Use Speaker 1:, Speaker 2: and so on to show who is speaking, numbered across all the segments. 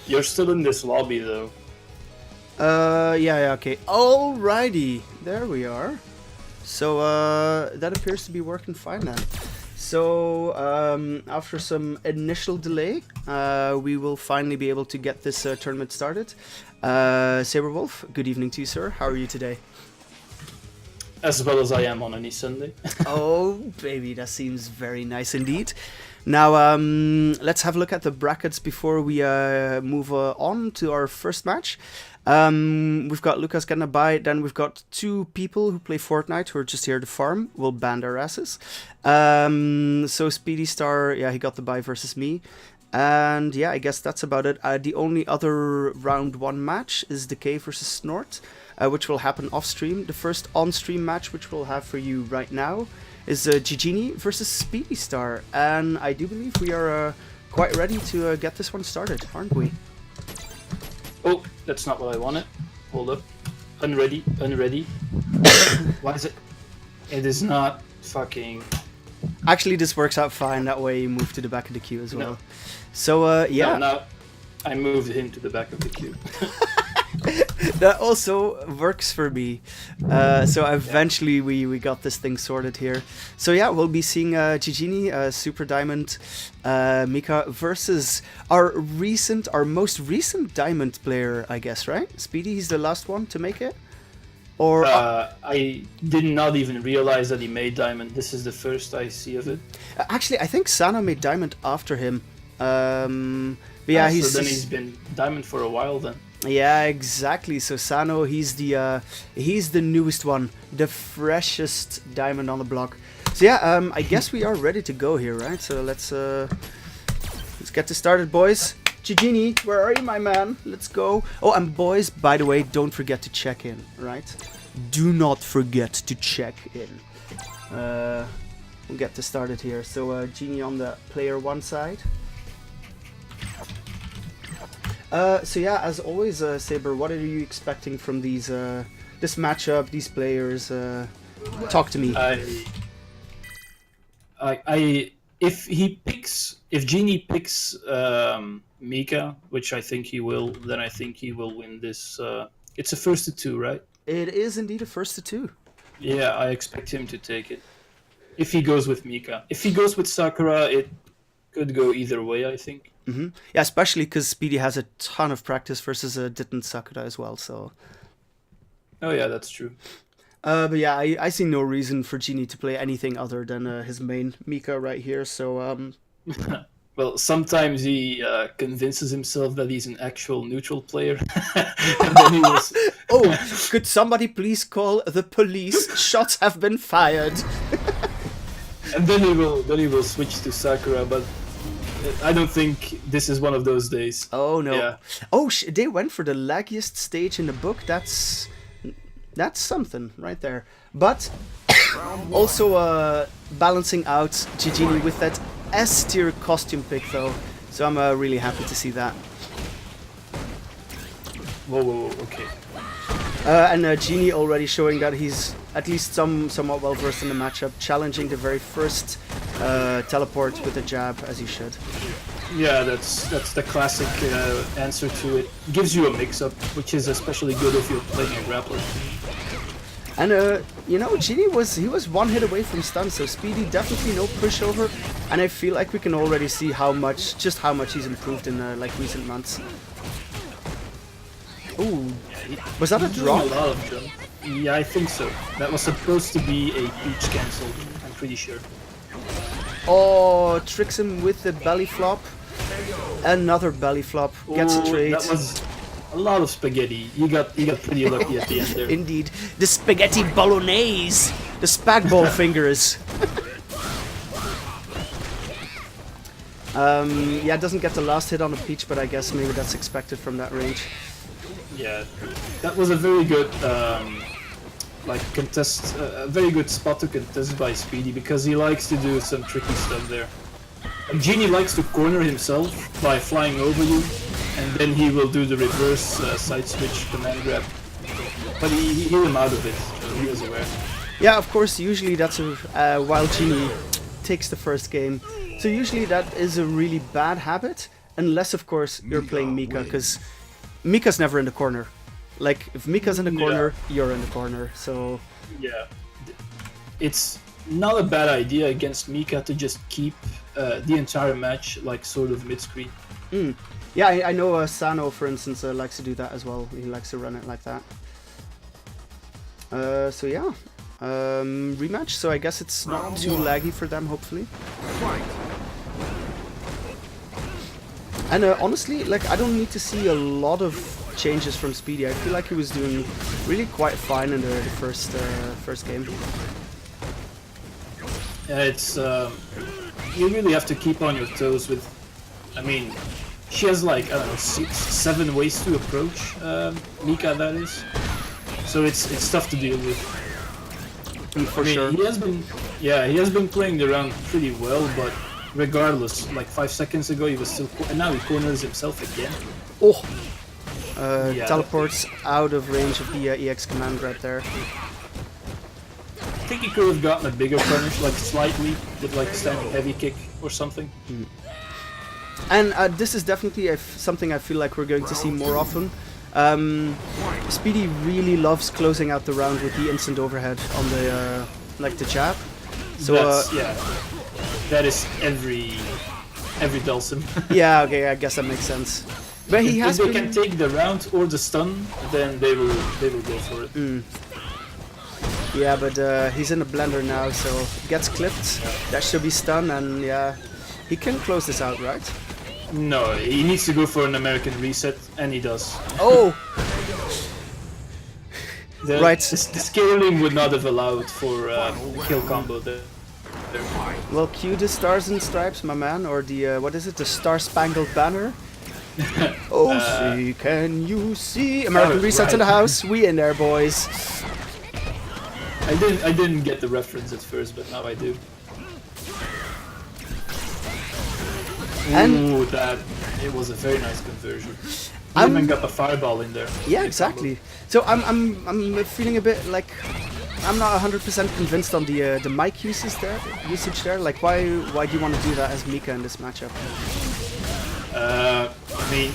Speaker 1: You're still in this lobby though.
Speaker 2: Yeah, okay. Alrighty, there we are. So, that appears to be working fine then. So, after some initial delay, we will finally be able to get this tournament started. Saberwolf, good evening to you, sir. How are you today?
Speaker 1: As well as I am on any Sunday.
Speaker 2: Oh, baby, that seems very nice indeed. Now, let's have a look at the brackets before we move on to our first match. We've got Lukas getting a bye, then we've got two people who play Fortnite who are just here to farm. We'll ban their asses. So Speedistar, yeah, he got the bye versus me. And yeah, I guess that's about it. The only other round 1 match is Dekaaaay versus Snort, which will happen off stream. The first on-stream match, which we'll have for you right now, is GGenie versus Speedistar. And I do believe we are quite ready to get this one started, aren't we?
Speaker 1: Oh, that's not what I wanted. Hold up. Unready, unready. Why is it? It is not fucking...
Speaker 2: Actually, this works out fine. That way you move to the back of the queue as well. No. So, yeah.
Speaker 1: No, now I moved him to the back of the queue.
Speaker 2: That also works for me. So eventually we got this thing sorted here. So yeah, we'll be seeing GGenie, Super Diamond, Mika versus our most recent Diamond player, I guess, right? Speedy, he's the last one to make it? Or
Speaker 1: I did not even realize that he made Diamond. This is the first I see of it.
Speaker 2: Actually, I think Sano made Diamond after him. But yeah,
Speaker 1: so then he's been Diamond for a while then.
Speaker 2: Yeah, exactly. So Sano, he's the newest one, the freshest diamond on the block. So yeah, I guess we are ready to go here, right? So let's get this started, boys. GGenie, where are you, my man? Let's go. Oh, and boys, by the way, don't forget to check in, right? Do not forget to check in. We'll get this started here. So Genie on the player 1 side. So yeah, as always, Saber, what are you expecting from these this matchup, these players? Talk to me.
Speaker 1: If Genie picks Mika, which I think he will, then I think he will win this. It's a 1st to 2, right?
Speaker 2: It is indeed a 1st to 2.
Speaker 1: Yeah, I expect him to take it. If he goes with Mika, if he goes with Sakura, it could go either way, I think.
Speaker 2: Mm-hmm. Yeah, especially because Speedy has a ton of practice versus Ditn Sakura as well, so...
Speaker 1: Oh yeah, that's true.
Speaker 2: But yeah, I see no reason for Genie to play anything other than his main Mika right here, so...
Speaker 1: Well, sometimes he convinces himself that he's an actual neutral player. And then he was...
Speaker 2: Oh, could somebody please call the police? Shots have been fired.
Speaker 1: And then he will switch to Sakura, but I don't think this is one of those days.
Speaker 2: Oh no!
Speaker 1: Yeah.
Speaker 2: Oh, they went for the laggiest stage in the book. That's something right there. But also balancing out GGenie with that S tier costume pick though. So I'm really happy to see that.
Speaker 1: Whoa, okay.
Speaker 2: And Genie already showing that he's at least somewhat well versed in the matchup, challenging the very first teleport with a jab, as he should.
Speaker 1: Yeah, that's the classic answer to it. Gives you a mix-up, which is especially good if you're playing a grappler.
Speaker 2: And you know, Genie was 1 hit away from stun, so Speedy definitely no pushover, and I feel like we can already see how much he's improved in like recent months. Ooh, was that a drop?
Speaker 1: A lot of jump. Yeah, I think so. That was supposed to be a peach cancel, I'm pretty sure.
Speaker 2: Oh, tricks him with the belly flop. Another belly flop. Gets a trade.
Speaker 1: That was a lot of spaghetti. You got pretty lucky at the end there.
Speaker 2: Indeed. The spaghetti bolognese. The spag ball fingers. Yeah, doesn't get the last hit on the peach, but I guess maybe that's expected from that range.
Speaker 1: Yeah, that was a very good a very good spot to contest by Speedy, because he likes to do some tricky stuff there. And Genie likes to corner himself by flying over you, and then he will do the reverse side switch command grab. But he hit him out of it, so he was aware.
Speaker 2: Yeah, of course, usually that's while Genie takes the first game. So usually that is a really bad habit. unless of course you're playing Mika, because Mika's never in the corner. Like if Mika's in the corner, you're in the corner. So
Speaker 1: yeah, it's not a bad idea against Mika to just keep the entire match like sort of mid-screen.
Speaker 2: Yeah, I know Sano, for instance, likes to do that as well. He likes to run it like that. So yeah, rematch. So I guess it's not too laggy for them, hopefully. And honestly, like I don't need to see a lot of changes from Speedy. I feel like he was doing really quite fine in the first game.
Speaker 1: Yeah, it's you really have to keep on your toes with. I mean, she has like I don't know 6, 7 ways to approach Mika. That is, so it's tough to deal with.
Speaker 2: For sure.
Speaker 1: He has been playing the round pretty well, but regardless, like 5 seconds ago he was still, and now he corners himself again.
Speaker 2: Oh, teleports out of range of the EX command grab there.
Speaker 1: I think he could have gotten a bigger punish, like slightly, with like a standing heavy kick or something.
Speaker 2: And this is definitely something I feel like we're going to see more often. Speedy really loves closing out the round with the instant overhead on the like the jab. So
Speaker 1: that is every Dulcim.
Speaker 2: Yeah, okay, I guess that makes sense. But he has.
Speaker 1: If they can take the round or the stun, then they will go for it.
Speaker 2: Yeah, but he's in a blender now, so gets clipped. That should be stun, and yeah, he can close this out, right?
Speaker 1: No, he needs to go for an American reset, and he does.
Speaker 2: Oh! Right.
Speaker 1: The scaling would not have allowed for a kill combo there.
Speaker 2: Well, cue the Stars and Stripes, my man, or the, what is it, the Star Spangled Banner? Oh, see, can you see? American resets in the house, we in there, boys.
Speaker 1: I didn't get the reference at first, but now I do.
Speaker 2: And
Speaker 1: it was a very nice conversion. I even got a fireball in there.
Speaker 2: Yeah, exactly. So I'm feeling a bit like I'm not 100% convinced on the mic usage there. Like why do you want to do that as Mika in this matchup?
Speaker 1: I mean,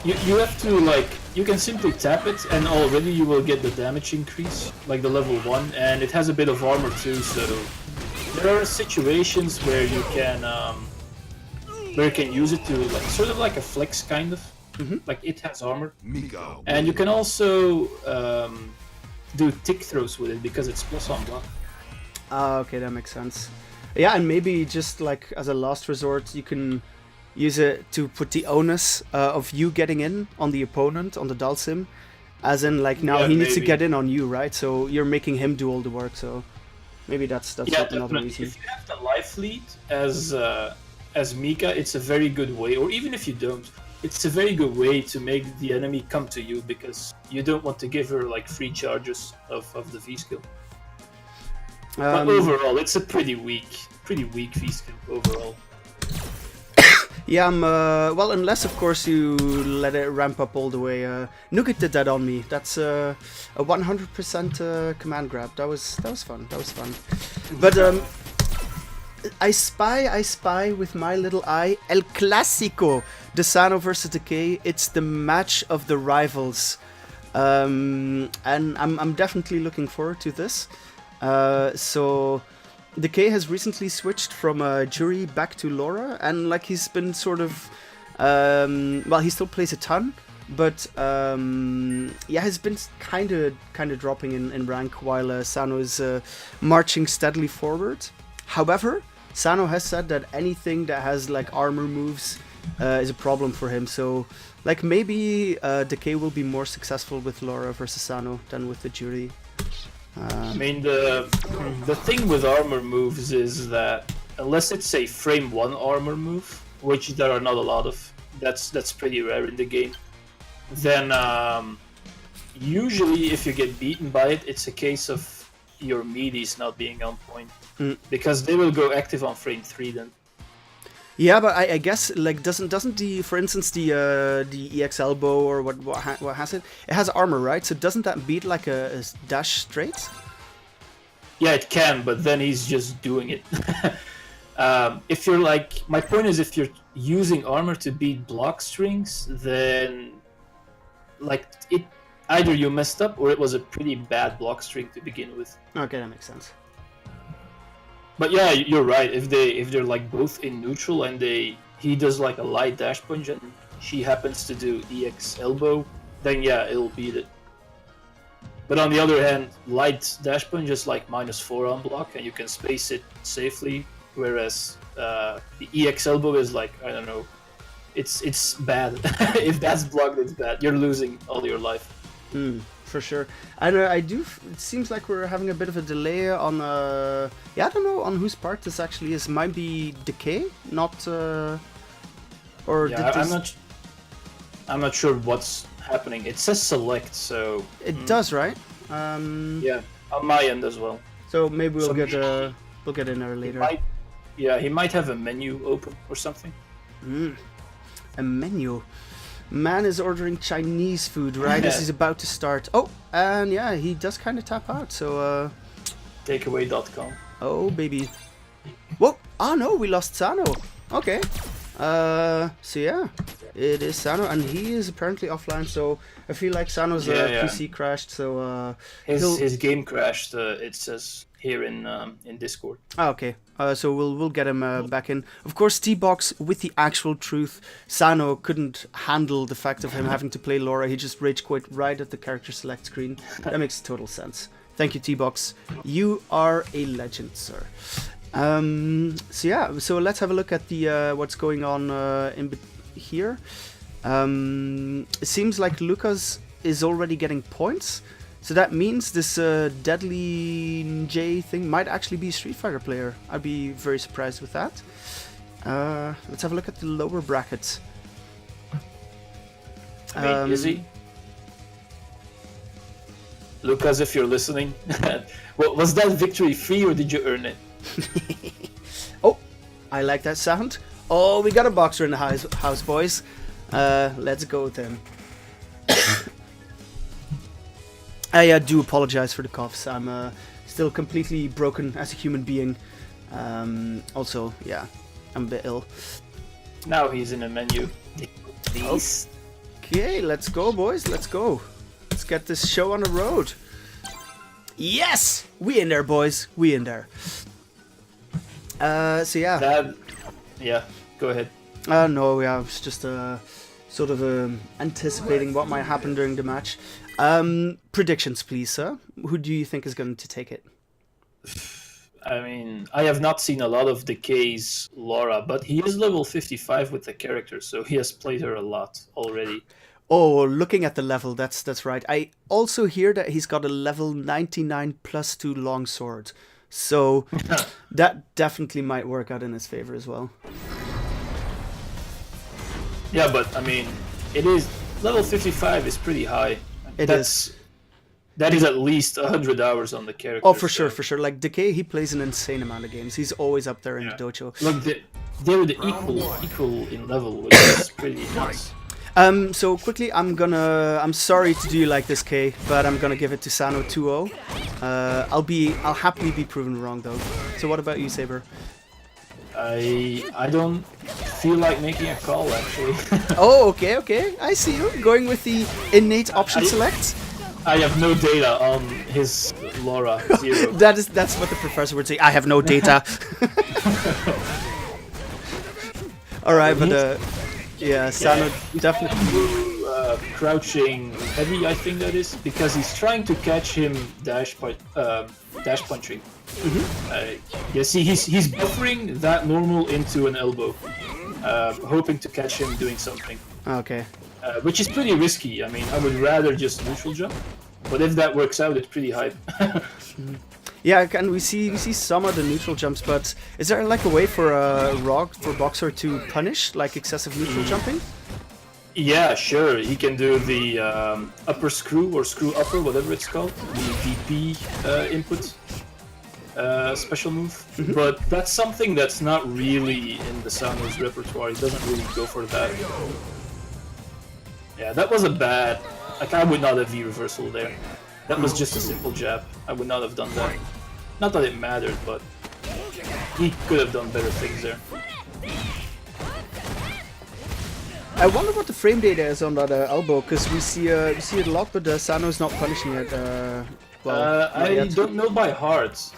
Speaker 1: you have to like you can simply tap it and already you will get the damage increase, like the level 1, and it has a bit of armor too. So there are situations where you can use it to like sort of like a flex kind of. Like it has armor, and you can also do tick throws with it because it's plus on block.
Speaker 2: Okay, that makes sense. Yeah, and maybe just like as a last resort, you can use it to put the onus of you getting in on the opponent, on the Dulcim, as in like now he needs to get in on you, right? So you're making him do all the work. So maybe that's another reason.
Speaker 1: If you have the life lead as Mika, it's a very good way, or even if you don't. It's a very good way to make the enemy come to you because you don't want to give her like free charges of the V skill. But overall, it's a pretty weak V skill overall.
Speaker 2: Yeah, well, unless of course you let it ramp up all the way. Nugget did that on me. That's a 100% command grab. That was fun. That was fun. But I spy with my little eye El Clásico, Desano versus Dekaaaay. It's the match of the rivals, and I'm definitely looking forward to this. So Dekaaaay has recently switched from Jury back to Laura, and like he's been sort of, well, he still plays a ton, but yeah, has been kind of dropping in rank while Sano is marching steadily forward. However, Sano has said that anything that has like armor moves is a problem for him. So like maybe Dekaaaay will be more successful with Laura versus Sano than with the Jury.
Speaker 1: I mean the thing with armor moves is that unless it's a frame 1 armor move, which there are not a lot of, that's pretty rare in the game, then usually if you get beaten by it, it's a case of your meaties not being on point. Because they will go active on frame 3 then.
Speaker 2: Yeah, but I guess like doesn't the, for instance, the EX elbow or what has it? It has armor, right? So doesn't that beat like a dash straight?
Speaker 1: Yeah, it can, but then he's just doing it. If you're like, my point is, if you're using armor to beat block strings, then like either you messed up or it was a pretty bad block string to begin with.
Speaker 2: Okay, that makes sense.
Speaker 1: But yeah, you're right. If they're like both in neutral and he does like a light dash punch and she happens to do EX elbow, then yeah, it'll beat it. But on the other hand, light dash punch is like -4 on block and you can space it safely, whereas the EX elbow is like, I don't know, it's bad. If that's blocked, it's bad. You're losing all your life.
Speaker 2: For sure. And I do. It seems like we're having a bit of a delay on. Yeah, I don't know on whose part this actually is. Might be Dekaaaay, not. Or
Speaker 1: yeah,
Speaker 2: did this...
Speaker 1: I'm not sure what's happening. It says select, so.
Speaker 2: It does, right?
Speaker 1: Yeah, on my end as well.
Speaker 2: So maybe we'll get in there later.
Speaker 1: He might have a menu open or something.
Speaker 2: A menu. Man is ordering Chinese food right as he's about to start. Oh, and yeah, he does kind of tap out. So
Speaker 1: Takeaway.com.
Speaker 2: Oh baby. Whoa! Oh no, we lost Sano. Okay. So yeah, it is Sano, and he is apparently offline. So I feel like Sano's PC crashed. So
Speaker 1: his game crashed. It says here in Discord.
Speaker 2: Oh, okay. So we'll get him back in. Of course, T-Box with the actual truth. Sano couldn't handle the fact of him having to play Laura. He just rage quit right at the character select screen. That makes total sense. Thank you, T-Box. You are a legend, sir. So yeah, so let's have a look at the what's going on here. It seems like Lukas is already getting points. So that means this Deadly J thing might actually be a Street Fighter player. I'd be very surprised with that. Let's have a look at the lower brackets.
Speaker 1: Is he? Lukas, if you're listening, was that victory free or did you earn it?
Speaker 2: Oh, I like that sound. Oh, we got a boxer in the house, boys. Let's go then. I do apologize for the coughs. I'm still completely broken as a human being. Also, yeah, I'm a bit ill.
Speaker 1: Now he's in a menu. Please.
Speaker 2: Okay, let's go, boys. Let's go. Let's get this show on the road. Yes! We in there, boys. We in there. So yeah.
Speaker 1: Yeah, go ahead.
Speaker 2: No, yeah, I was just sort of anticipating what might happen during the match. Predictions, please, sir. Who do you think is going to take it?
Speaker 1: I mean, I have not seen a lot of Dekaay's Laura, but he is level 55 with the character, so he has played her a lot already.
Speaker 2: Oh, looking at the level, that's right. I also hear that he's got a level 99 +2 longsword, so that definitely might work out in his favor as well.
Speaker 1: Yeah, but I mean, it is level 55 is pretty high. That is at least 100 hours on the character.
Speaker 2: Oh, for sure. Like Dekaaaay, he plays an insane amount of games. He's always up there in the dojo.
Speaker 1: Look, they're the equal in level, which is pretty nice.
Speaker 2: So quickly, I'm sorry to do you like this, Kay, but I'm gonna give it to Sano 2-0. I'll happily be proven wrong though. So what about you, Saber?
Speaker 1: I don't feel like making a call actually.
Speaker 2: Oh, okay. I see you going with the innate option select.
Speaker 1: I have no data on his Laura 0.
Speaker 2: That's what the professor would say. I have no data. All right, but yeah, Sano definitely
Speaker 1: crouching heavy. I think that is because he's trying to catch him dash punching. Yeah, see, he's buffering that normal into an elbow, hoping to catch him doing something.
Speaker 2: Okay.
Speaker 1: Which is pretty risky. I mean, I would rather just neutral jump, but if that works out, it's pretty hype.
Speaker 2: Yeah, and we see some of the neutral jumps, but is there like a way for Boxer to punish like excessive neutral jumping?
Speaker 1: Yeah, sure. He can do the upper screw or screw upper, whatever it's called, the DP input special move. But that's something that's not really in the Sano's repertoire. He doesn't really go for that. Yeah, that was a bad... Like, I would not have V-reversal there. That was just a simple jab. I would not have done that. Not that it mattered, but he could have done better things there.
Speaker 2: I wonder what the frame data is on that elbow, because we see it a lot, but Sano's not punishing it. Well, not
Speaker 1: I
Speaker 2: yet.
Speaker 1: don't know by heart.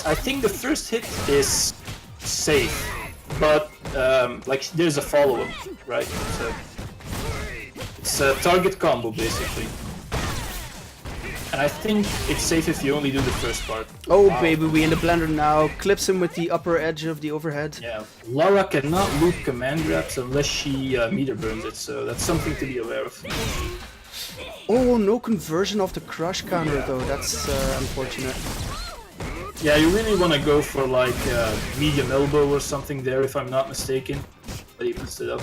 Speaker 1: I think the first hit is safe, but like there's a follow-up, right? So it's a target combo basically. And I think it's safe if you only do the first part.
Speaker 2: Oh baby, we in the blender now. Clips him with the upper edge of the overhead.
Speaker 1: Yeah, Lara cannot loop command grabs unless she meter burns it, so that's something to be aware of.
Speaker 2: Oh, no conversion of the crush counter though. That's unfortunate.
Speaker 1: Yeah, you really want to go for like medium elbow or something there, if I'm not mistaken. But he messed it up.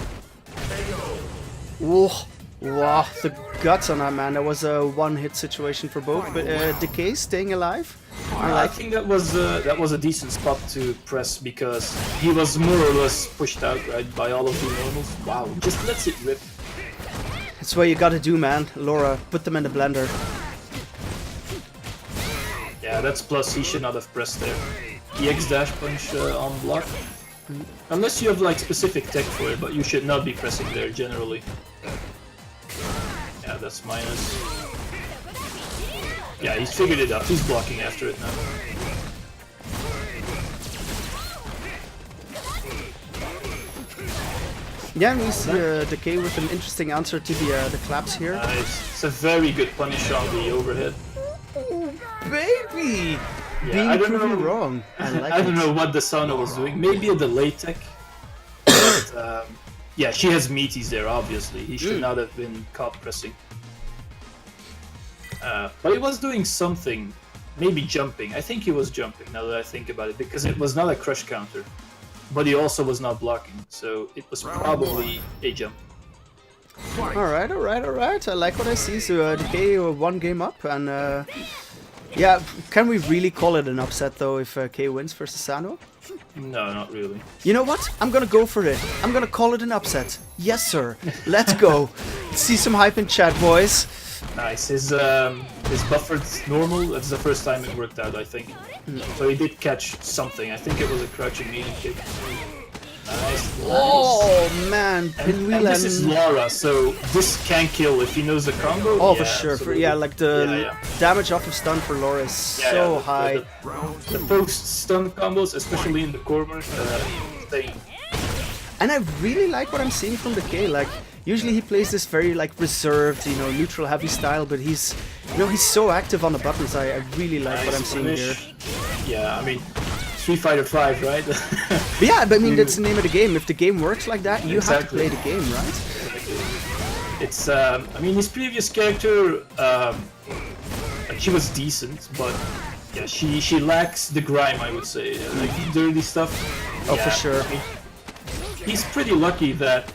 Speaker 2: Oh, wow, the guts on that, man. That was a one-hit situation for both. But Dekaaaay staying alive.
Speaker 1: I think that was a decent spot to press because he was more or less pushed out, right, by all of the normals. Wow, just lets it rip.
Speaker 2: That's what you gotta do, man. Laura, put them in the blender.
Speaker 1: Yeah, that's plus. He should not have pressed there. EX dash punch on block. Unless you have like specific tech for it, but you should not be pressing there generally. Yeah, that's minus. Yeah, he's figured it out. He's blocking after it now.
Speaker 2: Yeah, and we see Dekaaaay with an interesting answer to the claps here.
Speaker 1: Nice. It's a very good punish on the overhead.
Speaker 2: Oh, baby!
Speaker 1: Yeah,
Speaker 2: Being
Speaker 1: I don't
Speaker 2: proven
Speaker 1: know.
Speaker 2: wrong. I like
Speaker 1: I don't know what Desano was doing. Maybe a delay tech. But, yeah, she has meaties there, obviously. He should not have been caught pressing. But he was doing something. Maybe jumping. I think he was jumping, now that I think about it, because it was not a crush counter. But he also was not blocking, so it was probably a jump.
Speaker 2: Alright, alright, alright. I like what I see. So Dekaaaay one game up, and yeah, can we really call it an upset though if Kay wins versus Sano?
Speaker 1: No, not really.
Speaker 2: You know what? I'm gonna go for it. I'm gonna call it an upset. Yes, sir. Let's go. See some hype in chat, boys.
Speaker 1: Nice. His buffered normal. That's the first time it worked out, I think. So he did catch something. I think it was a crouching medium kick. Nice.
Speaker 2: Oh man,
Speaker 1: And
Speaker 2: pinwheel
Speaker 1: this is Lara, so this can kill if he knows the combo.
Speaker 2: Oh,
Speaker 1: yeah,
Speaker 2: for sure.
Speaker 1: absolutely.
Speaker 2: Yeah, like the
Speaker 1: Yeah.
Speaker 2: damage off of stun for Laura is so high.
Speaker 1: The post-stun combos, especially in the corner, thing.
Speaker 2: And I really like what I'm seeing from Dekaaaay. Like, usually he plays this very like reserved, you know, neutral heavy style, but he's, you know, he's so active on the buttons. I really like what I'm seeing here.
Speaker 1: Yeah, I mean, Street Fighter 5, right?
Speaker 2: But yeah, but I mean, that's the name of the game. If the game works like that, you have to play the game, right?
Speaker 1: It's, I mean, his previous character, like, she was decent, but yeah, she lacks the grime, I would say. Like, dirty stuff.
Speaker 2: Oh,
Speaker 1: yeah,
Speaker 2: for sure.
Speaker 1: I mean, he's pretty lucky that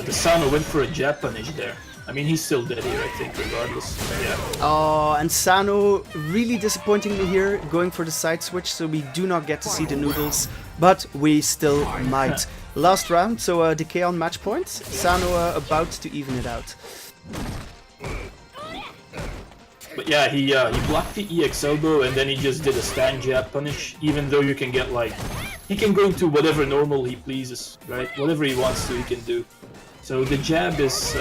Speaker 1: Desano went for a jab punish there. I mean, he's still dead here, I think, regardless. Yeah.
Speaker 2: Oh, and Sano really disappointing me here, going for the side switch, so we do not get to see the noodles, but we still might. Last round, so Dekaaaay on match point, Sano about to even it out.
Speaker 1: But yeah, he blocked the EX elbow and then he just did a stand jab punish, even though you can get like... He can go into whatever normal he pleases, right? Whatever he wants to, he can do. So the jab is...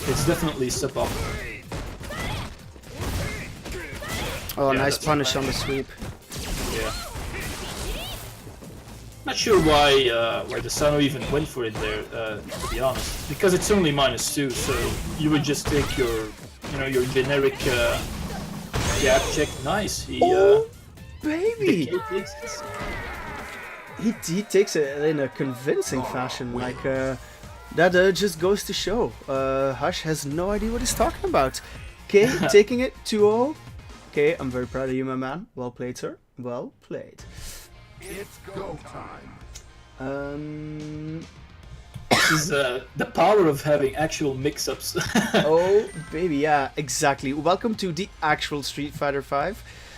Speaker 1: it's definitely suboptimal.
Speaker 2: Oh,
Speaker 1: Yeah,
Speaker 2: nice
Speaker 1: that's
Speaker 2: punish
Speaker 1: a
Speaker 2: on the sweep.
Speaker 1: Yeah. Not sure why Desano even went for it there, to be honest. Because it's only -2, so you would just take your, you know, your generic jab check. Nice. He,
Speaker 2: Oh, baby!
Speaker 1: takes it.
Speaker 2: He takes it in a convincing fashion, like, that just goes to show. Hush has no idea what he's talking about. Okay, taking it 2-0. Okay, I'm very proud of you, my man. Well played, sir. Well played.
Speaker 3: It's go time.
Speaker 1: This is the power of having actual mix-ups.
Speaker 2: Oh, baby, yeah, exactly. Welcome to the actual Street Fighter 5.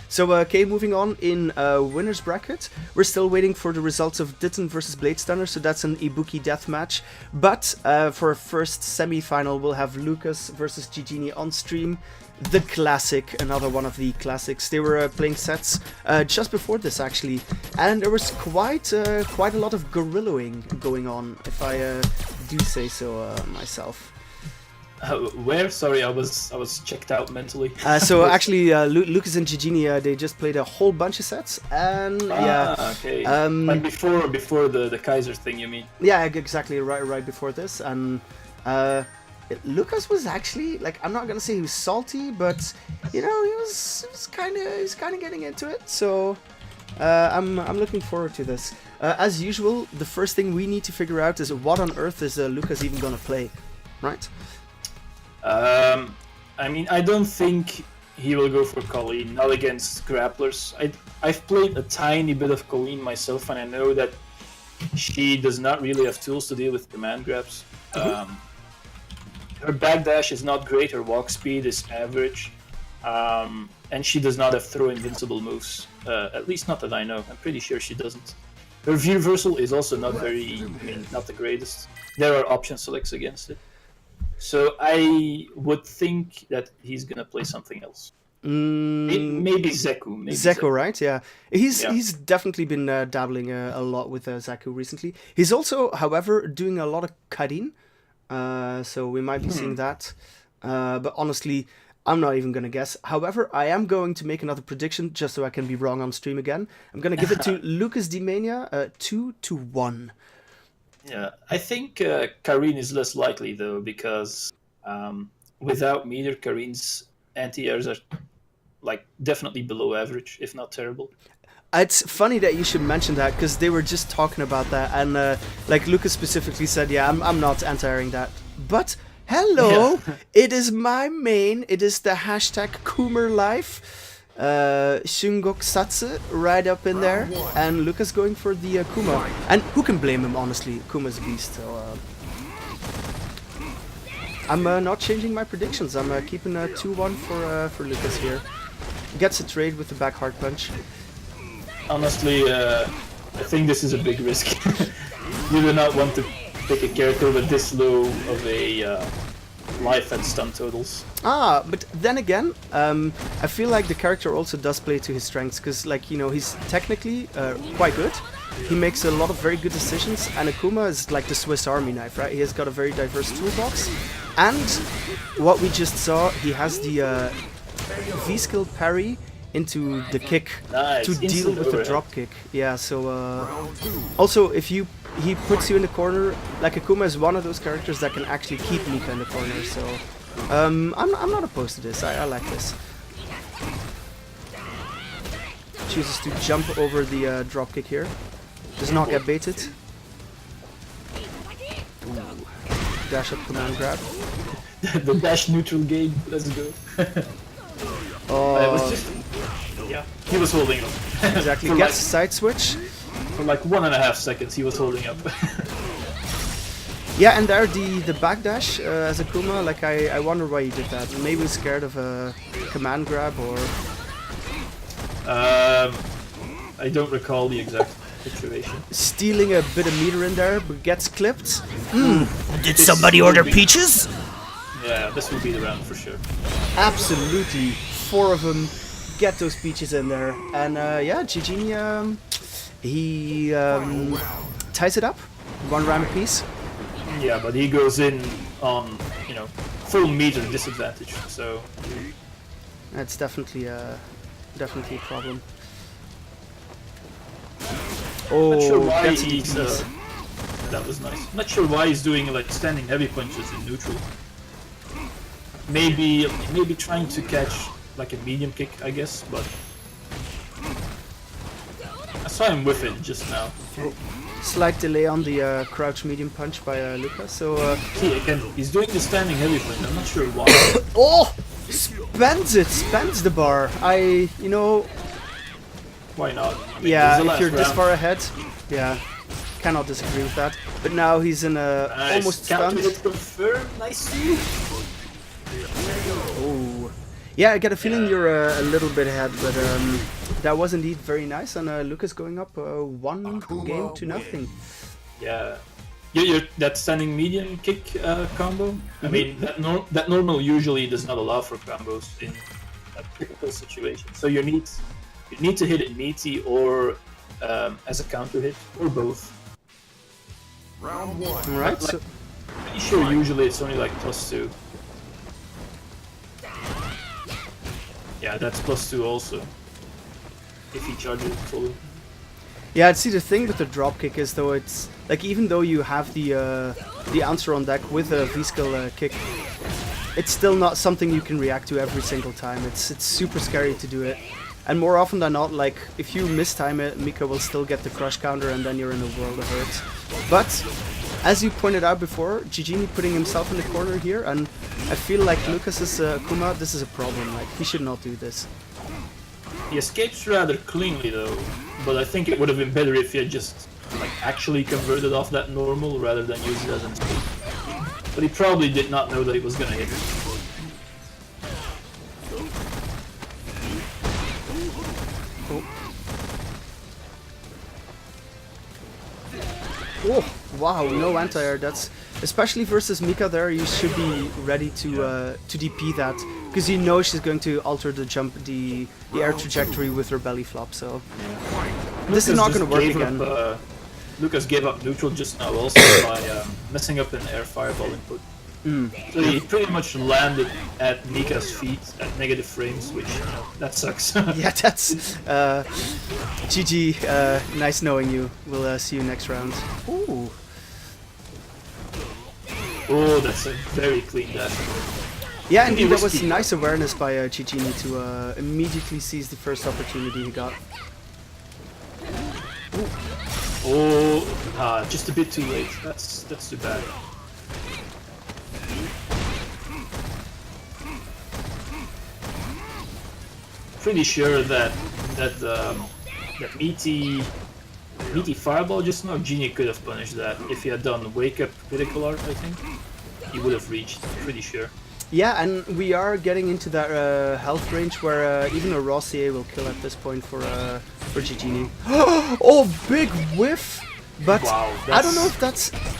Speaker 2: So, okay, moving on in winner's bracket. We're still waiting for the results of Ditn versus Bladestunner, so that's an Ibuki deathmatch. But for our first semi-final, we'll have Lukas versus GGenie on stream. The classic, another one of the classics. They were playing sets just before this, actually, and there was quite a lot of guerrillaing going on, if I do say so myself.
Speaker 1: Where? Sorry, I was checked out mentally.
Speaker 2: So actually, Lucas and GGenie, they just played a whole bunch of sets, and yeah.
Speaker 1: Okay. Like before the Kayzr thing, you mean?
Speaker 2: Yeah, exactly. Right before this, and Lucas was actually like, I'm not gonna say he was salty, but you know, he was kind of getting into it. So I'm looking forward to this. As usual, the first thing we need to figure out is what on earth is Lucas even gonna play, right?
Speaker 1: I mean, I don't think he will go for Colleen, not against grapplers. I've played a tiny bit of Colleen myself, and I know that she does not really have tools to deal with command grabs. Her backdash is not great, her walk speed is average, and she does not have throw invincible moves. At least not that I know. I'm pretty sure she doesn't. Her V-reversal is also not not the greatest. There are option selects against it. So I would think that he's gonna play something else. Maybe Zeku.
Speaker 2: Zeku, right? Yeah, he's definitely been dabbling a lot with Zeku recently. He's also, however, doing a lot of cutting, so we might be seeing that. But honestly, I'm not even gonna guess. However, I am going to make another prediction just so I can be wrong on stream again. I'm gonna give it to LukasDMania, 2-1.
Speaker 1: Yeah, I think Karine is less likely though, because without meter, Karine's anti-airs are like definitely below average, if not terrible.
Speaker 2: It's funny that you should mention that, because they were just talking about that, and like Lucas specifically said, yeah, I'm not anti-airing that. But hello, it is my main. It is the hashtag #KoomerLife. Shungok Satsu right up in there, and Lucas going for the Kuma. And who can blame him, honestly? Kuma's a beast. So I'm not changing my predictions. I'm keeping a 2-1 for Lucas here. Gets a trade with the back hard punch.
Speaker 1: Honestly, I think this is a big risk. You do not want to pick a character with this low of a life and stun totals.
Speaker 2: But then again, I feel like the character also does play to his strengths, because, like, you know, he's technically quite good. He makes a lot of very good decisions, and Akuma is like the Swiss Army knife, right? He has got a very diverse toolbox, and what we just saw, he has the V-skill parry into the kick to deal with the drop kick. Yeah, so also if he puts you in the corner, like Akuma is one of those characters that can actually keep Mika in the corner, so I'm not opposed to this. I like this. Chooses to jump over the drop kick here. Does not get baited. Ooh. Dash up command grab.
Speaker 1: The dash neutral game, let's go.
Speaker 2: Oh,
Speaker 1: was just, yeah, he was holding up.
Speaker 2: Exactly, gets side switch.
Speaker 1: For like 1.5 seconds he was holding up.
Speaker 2: Yeah, and there the backdash as Akuma, like I wonder why he did that. Maybe he's scared of a command grab, or...
Speaker 1: I don't recall the exact situation.
Speaker 2: Stealing a bit of meter in there, but gets clipped.
Speaker 4: Did somebody order peaches?
Speaker 1: Yeah, this will be the round for sure.
Speaker 2: Absolutely. 4 of them get those peaches in there. And yeah, GGenie, he ties it up. 1 round apiece.
Speaker 1: Yeah, but he goes in on, you know, full meter disadvantage, so...
Speaker 2: That's definitely a problem. Oh,
Speaker 1: not sure why
Speaker 2: that's
Speaker 1: he's, that was nice. Not sure why he's doing like standing heavy punches in neutral. Maybe trying to catch like a medium kick, I guess, but I saw him whiff it just now.
Speaker 2: Oh. Slight delay on the crouch medium punch by Lucas, so...
Speaker 1: See, again, he's doing the standing heavy punch, I'm not sure why.
Speaker 2: Oh! Spends the bar. You know...
Speaker 1: Why not? I mean,
Speaker 2: yeah, if you're
Speaker 1: round.
Speaker 2: this far ahead, yeah, cannot disagree with that. But now he's in a almost stunned.
Speaker 1: Confirmed, nice.
Speaker 2: Oh, yeah, I get a feeling you're a little bit ahead, but that was indeed very nice. And Lucas going up 1 game to nothing.
Speaker 1: Yeah, that standing medium kick combo. I mean, that normal usually does not allow for combos in a critical situation. So you need to hit it meaty or as a counter hit, or both.
Speaker 3: Round 1.
Speaker 2: Alright, so
Speaker 1: Pretty sure usually it's only like +2. Yeah, that's +2 also. If he charges it fully.
Speaker 2: Yeah, see the thing with the dropkick is though it's like even though you have the answer on deck with a V-skill kick, it's still not something you can react to every single time. It's super scary to do it. And more often than not, like if you mistime it, Mika will still get the crush counter and then you're in a world of hurt. But as you pointed out before, GGenie putting himself in the corner here, and I feel like Lucas's Akuma, this is a problem. Like he should not do this.
Speaker 1: He escapes rather cleanly though, but I think it would have been better if he had just like actually converted off that normal rather than use it as an escape. But he probably did not know that it was gonna hit.
Speaker 2: Oh, wow, no anti-air. That's especially versus Mika there. You should be ready to DP that because you know she's going to alter the jump, the air trajectory with her belly flop. So this is not going to work again.
Speaker 1: Lucas gave up neutral just now also by messing up an air fireball input. So he pretty much landed at Mika's feet at negative frames, which that sucks.
Speaker 2: Yeah, that's GG. Nice knowing you. We'll see you next round. Ooh.
Speaker 1: Oh, that's a very clean dash.
Speaker 2: Yeah, indeed, that was nice awareness by GGenie to immediately seize the first opportunity he got.
Speaker 1: Ooh. Oh, just a bit too late. That's too bad. Pretty sure that meaty fireball just now, Genie could have punished that if he had done wake up critical art. I think he would have reached. Pretty sure.
Speaker 2: Yeah, and we are getting into that health range where even a raw CA will kill at this point for GGenie. Oh, big whiff! But
Speaker 1: wow,
Speaker 2: I don't know if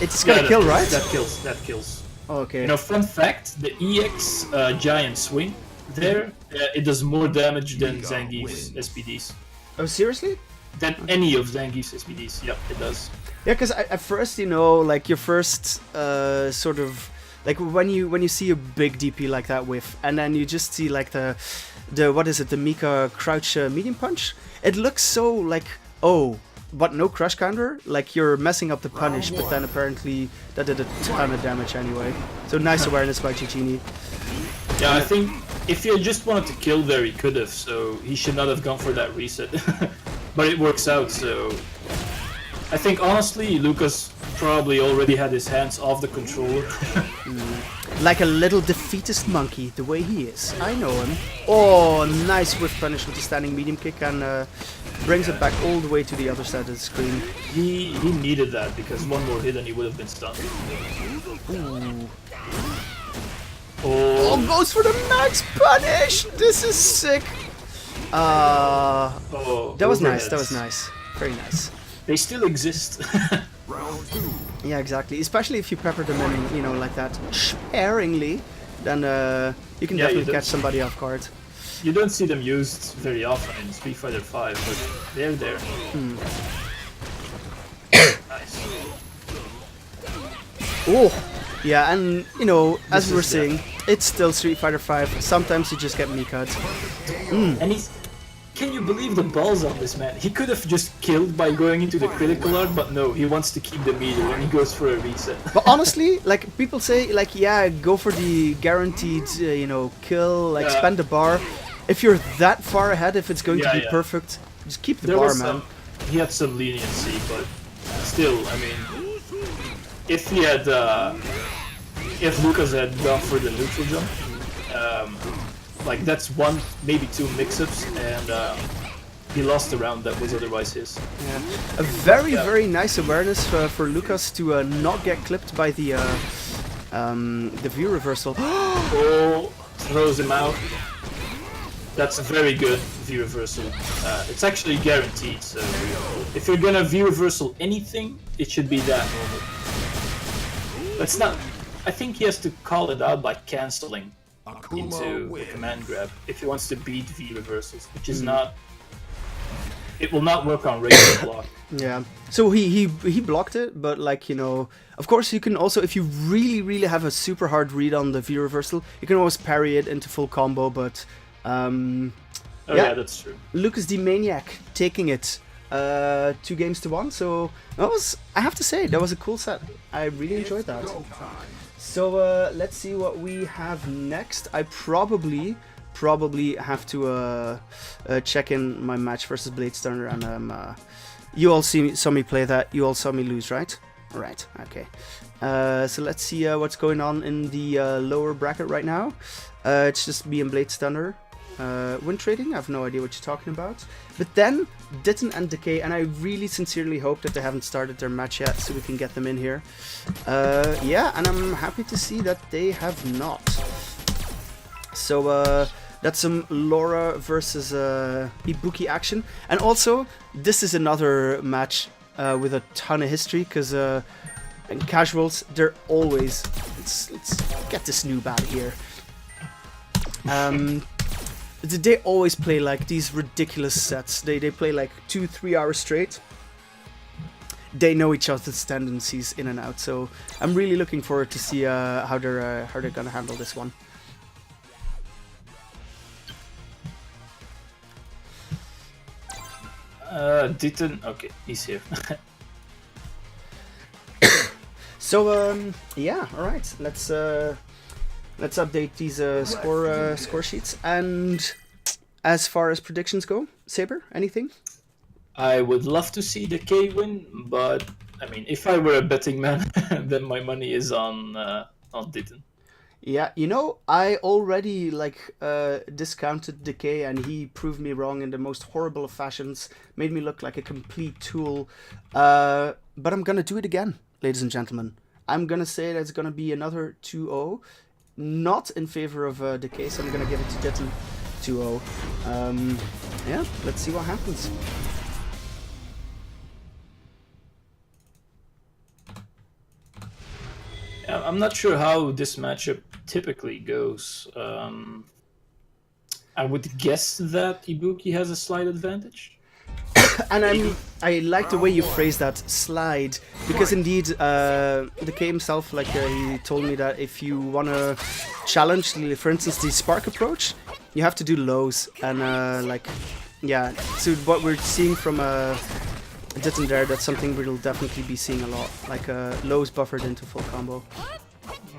Speaker 2: it's gonna kill, right?
Speaker 1: That kills. That kills.
Speaker 2: Oh, okay.
Speaker 1: You know, fun fact: the EX giant swing there, it does more damage than Zangief's SPDs.
Speaker 2: Oh, seriously?
Speaker 1: Than any of Zangief's SPDs. Yep, it does.
Speaker 2: Yeah, because at first, you know, like your first sort of like when you see a big DP like that whiff, and then you just see like the what is it, the Mika crouch medium punch. It looks so like, oh, but no crush counter, like you're messing up the punish, but then apparently that did a ton of damage anyway. So nice awareness by GGenie.
Speaker 1: Yeah, I think if he just wanted to kill there, he could have, so he should not have gone for that reset. But it works out, so I think honestly Lucas probably already had his hands off the controller.
Speaker 2: Like a little defeatist monkey, the way he is. I know him. Oh, nice whiff punish with the standing medium kick, and brings it back all the way to the other side of the screen.
Speaker 1: He needed that, because one more hit and he would have been stunned.
Speaker 2: Ooh.
Speaker 1: Oh,
Speaker 2: goes for the max punish! This is sick! That was nice, that was nice. Very nice.
Speaker 1: They still exist.
Speaker 2: Yeah, exactly. Especially if you pepper them in, you know, like that sparingly, then you can definitely catch somebody off guard.
Speaker 1: You don't see them used very often in Street Fighter 5, but they're there. Nice.
Speaker 2: Oh! Yeah, and you know, as we were saying, it's still Street Fighter 5. Sometimes you just get Mika'd.
Speaker 1: And can you believe the balls on this man? He could have just killed by going into the critical art, but no, he wants to keep the meter and he goes for a reset.
Speaker 2: But honestly, like people say, like yeah, go for the guaranteed, you know, kill, like spend the bar. If you're that far ahead, if it's going to be perfect, just keep the bar, man.
Speaker 1: He had some leniency, but still, I mean, if he had, if Lucas had gone for the neutral jump, like that's one, maybe two mix-ups, and he lost a round that was otherwise his.
Speaker 2: Yeah. A very nice awareness for Lucas to not get clipped by the view reversal.
Speaker 1: Oh, throws him out. That's a very good view reversal. It's actually guaranteed, so if you're gonna view reversal anything, it should be that normal. That's not. I think he has to call it out by cancelling into the command grab if he wants to beat V reversals, which is not it will not work on regular block.
Speaker 2: Yeah. So he blocked it, but like, you know, of course you can also, if you really have a super hard read on the V reversal, you can always parry it into full combo. But
Speaker 1: yeah, that's true.
Speaker 2: LukasDMania taking it 2-1. So that was, I have to say, that was a cool set. I really enjoyed that. So let's see what we have next. I probably have to check in my match versus Bladestunner, and you all saw me play that. You all saw me lose, right? Right. Okay. So let's see what's going on in the lower bracket right now. It's just me and Bladestunner. Win trading. I have no idea what you're talking about. But then Ditn and Dekaaaay, and I really sincerely hope that they haven't started their match yet, so we can get them in here. Yeah, and I'm happy to see that they have not. So that's some Laura versus Ibuki action, and also this is another match with a ton of history, because in casuals they're always let's get this noob out of here. They always play like these ridiculous sets. They play like 2-3 hours straight. They know each other's tendencies in and out, so I'm really looking forward to see how they're gonna handle this one.
Speaker 1: Ditn, okay, he's here.
Speaker 2: So yeah, all right. Let's update these score sheets. And as far as predictions go, Saber, anything?
Speaker 1: I would love to see the K win, but I mean, if I were a betting man, then my money is on Ditn.
Speaker 2: Yeah, you know, I already discounted Dekaaaay, and he proved me wrong in the most horrible of fashions, made me look like a complete tool. But I'm gonna do it again, ladies and gentlemen. I'm gonna say that it's gonna be another 2-0, not in favor of Dekaaaay, so I'm gonna give it to Ditn 2-0. Yeah, let's see what happens.
Speaker 1: I'm not sure how this matchup typically goes. I would guess that Ibuki has a slight advantage.
Speaker 2: And I like the way you phrase that, slide, because indeed Dekaaaay himself, he told me that if you want to challenge, for instance, the spark approach, you have to do lows, and yeah, so what we're seeing from Ditn there, that's something we'll definitely be seeing a lot, lows buffered into full combo.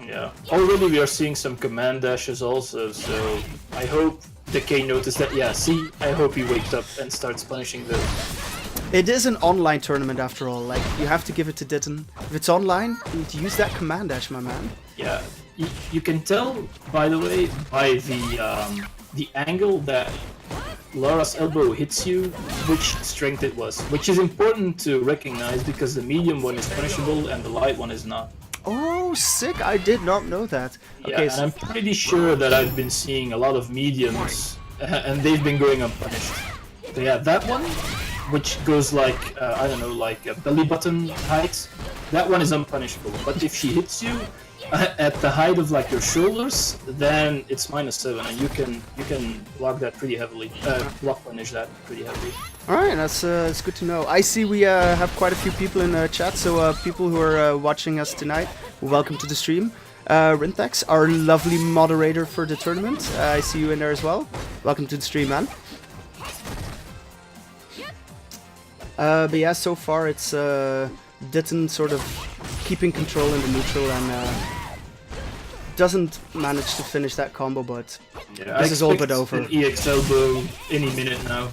Speaker 1: Yeah, already we are seeing some command dashes also, so I hope Dekaaaay noticed that. Yeah, see, I hope he wakes up and starts punishing those.
Speaker 2: It is an online tournament after all, you have to give it to Ditn. If it's online, you need to use that command dash, my man.
Speaker 1: Yeah, you can tell, by the way, by the angle that Laura's elbow hits you, which strength it was, which is important to recognize because the medium one is punishable and the light one is not.
Speaker 2: Oh, sick! I did not know that.
Speaker 1: Yeah,
Speaker 2: okay,
Speaker 1: and I'm pretty sure that I've been seeing a lot of mediums, and they've been going unpunished. So yeah, that one, which goes I don't know, like a belly button height, that one is unpunishable. But if she hits you at the height of your shoulders, then it's -7, and you can block that pretty heavily. Block punish that pretty heavily.
Speaker 2: All right, that's good to know. I see we have quite a few people in chat, so people who are watching us tonight, welcome to the stream. Rintex, our lovely moderator for the tournament, I see you in there as well. Welcome to the stream, man. But yeah, so far it's Ditn sort of keeping control in the neutral and doesn't manage to finish that combo, but
Speaker 1: yeah,
Speaker 2: this is all but over.
Speaker 1: An EX elbow any minute now.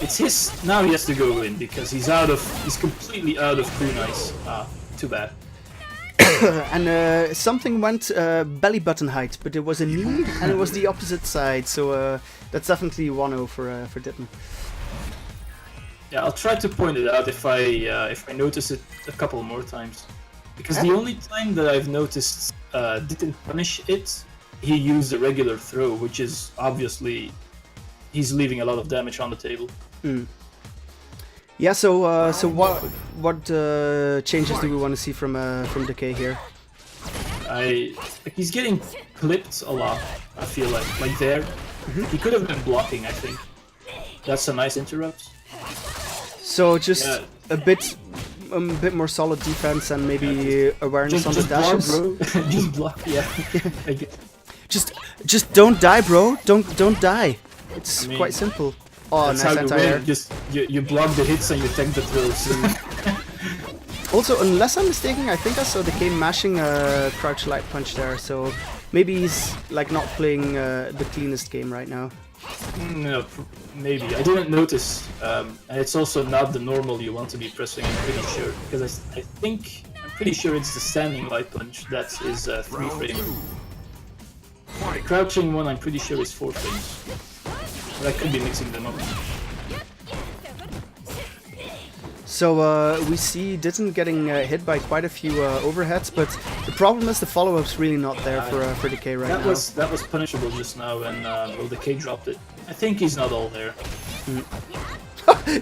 Speaker 1: It's his now. He has to go in because he's completely out of kunais. Too bad.
Speaker 2: And something went belly button height, but it was a knee and it was the opposite side, so that's definitely 1-0 for Ditn.
Speaker 1: Yeah, I'll try to point it out if I notice it a couple more times, because the only time that I've noticed Ditn punish it, he used a regular throw, which is obviously he's leaving a lot of damage on the table.
Speaker 2: Yeah, so what changes do we want to see from Dekaaaay here?
Speaker 1: He's getting clipped a lot. I feel like there. He could have been blocking, I think. That's a nice interrupt.
Speaker 2: So just
Speaker 1: Yeah.
Speaker 2: a bit more solid defense and maybe awareness on the dashes.
Speaker 1: Block, bro. Just block, yeah. Like,
Speaker 2: Just don't die, bro. Don't die. It's
Speaker 1: I mean,
Speaker 2: quite simple. Oh,
Speaker 1: that's
Speaker 2: nice
Speaker 1: how you
Speaker 2: anti-air.
Speaker 1: win. Just you block the hits and you tank the throws.
Speaker 2: Also, unless I'm mistaken, I think I saw the game mashing a crouch light punch there. So maybe he's like not playing the cleanest game right now.
Speaker 1: No, maybe. I didn't notice. And it's also not the normal you want to be pressing, I'm pretty sure. Because I'm pretty sure it's the standing light punch that is 3 frames. The crouching one, I'm pretty sure is 4 frames. But I could be mixing them up.
Speaker 2: So we see Ditn getting hit by quite a few overheads, but the problem is the follow-up's really not there for Dekaaaay right now.
Speaker 1: That was punishable just now, and Dekaaaay dropped it. I think he's not all there.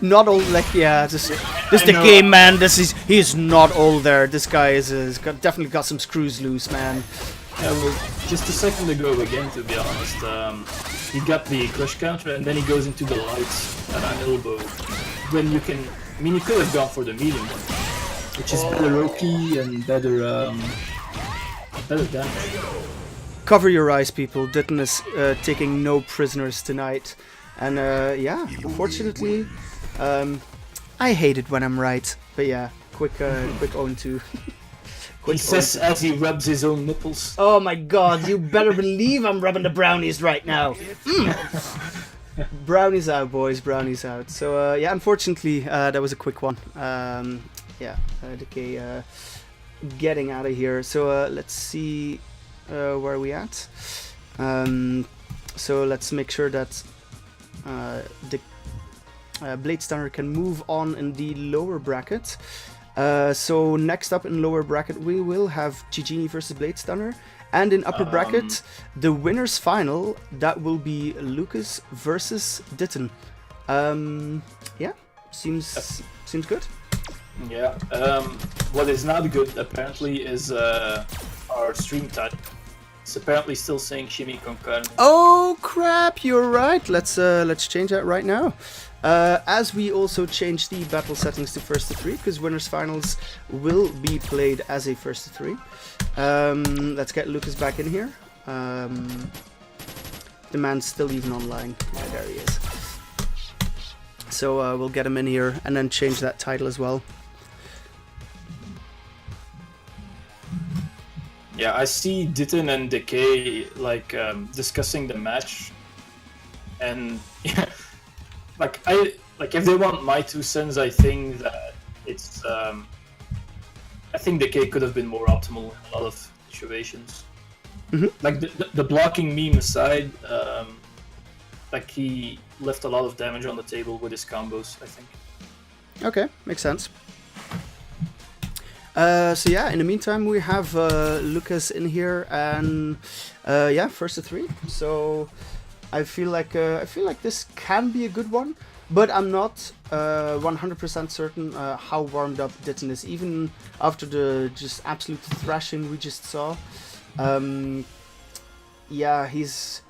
Speaker 2: Not all, like, yeah, this the
Speaker 1: know.
Speaker 2: game, man. He's not all there. This guy is definitely got some screws loose, man.
Speaker 1: Yeah, well, just a second ago again, to be honest, he got the crush counter and then he goes into the lights at an elbow. When you can, I mean, he could have gone for the medium one, which is better OP and better damage.
Speaker 2: Cover your eyes, people. Ditn is taking no prisoners tonight, and yeah, unfortunately, I hate it when I'm right. But yeah, quick 0-2.
Speaker 1: He says as he rubs his own nipples.
Speaker 2: Oh my god, you better believe I'm rubbing the brownies right now. Brownies out, boys, brownies out. So yeah, unfortunately, that was a quick one. Yeah, Dekaaaay getting out of here. So let's see where are we at. So let's make sure that the Bladestunner can move on in the lower bracket. So next up in lower bracket we will have GGenie versus Bladestunner, and in upper bracket the winners final, that will be Lukas versus Ditn. Yeah, seems good.
Speaker 1: Yeah. What is not good apparently is our stream time. It's apparently still saying shimmy concurrent.
Speaker 2: Oh crap, you're right. Let's change that right now. As we also change the battle settings to first to 3, because winners finals will be played as a first to 3. Let's get Lukas back in here. The man's still even online. Yeah, there he is. So we'll get him in here and then change that title as well.
Speaker 1: Yeah, I see Ditn and Dekaaaay like discussing the match, and yeah, like if they want my 2 cents, I think that it's I think Dekaaaay could have been more optimal in a lot of situations. Like the blocking meme aside, like he left a lot of damage on the table with his combos, I think.
Speaker 2: Okay, makes sense. So yeah, in the meantime we have Lukas in here, and yeah, first to 3. So I feel like this can be a good one, but I'm not 100% certain how warmed up Ditn is, even after the just absolute thrashing we just saw. Yeah, he's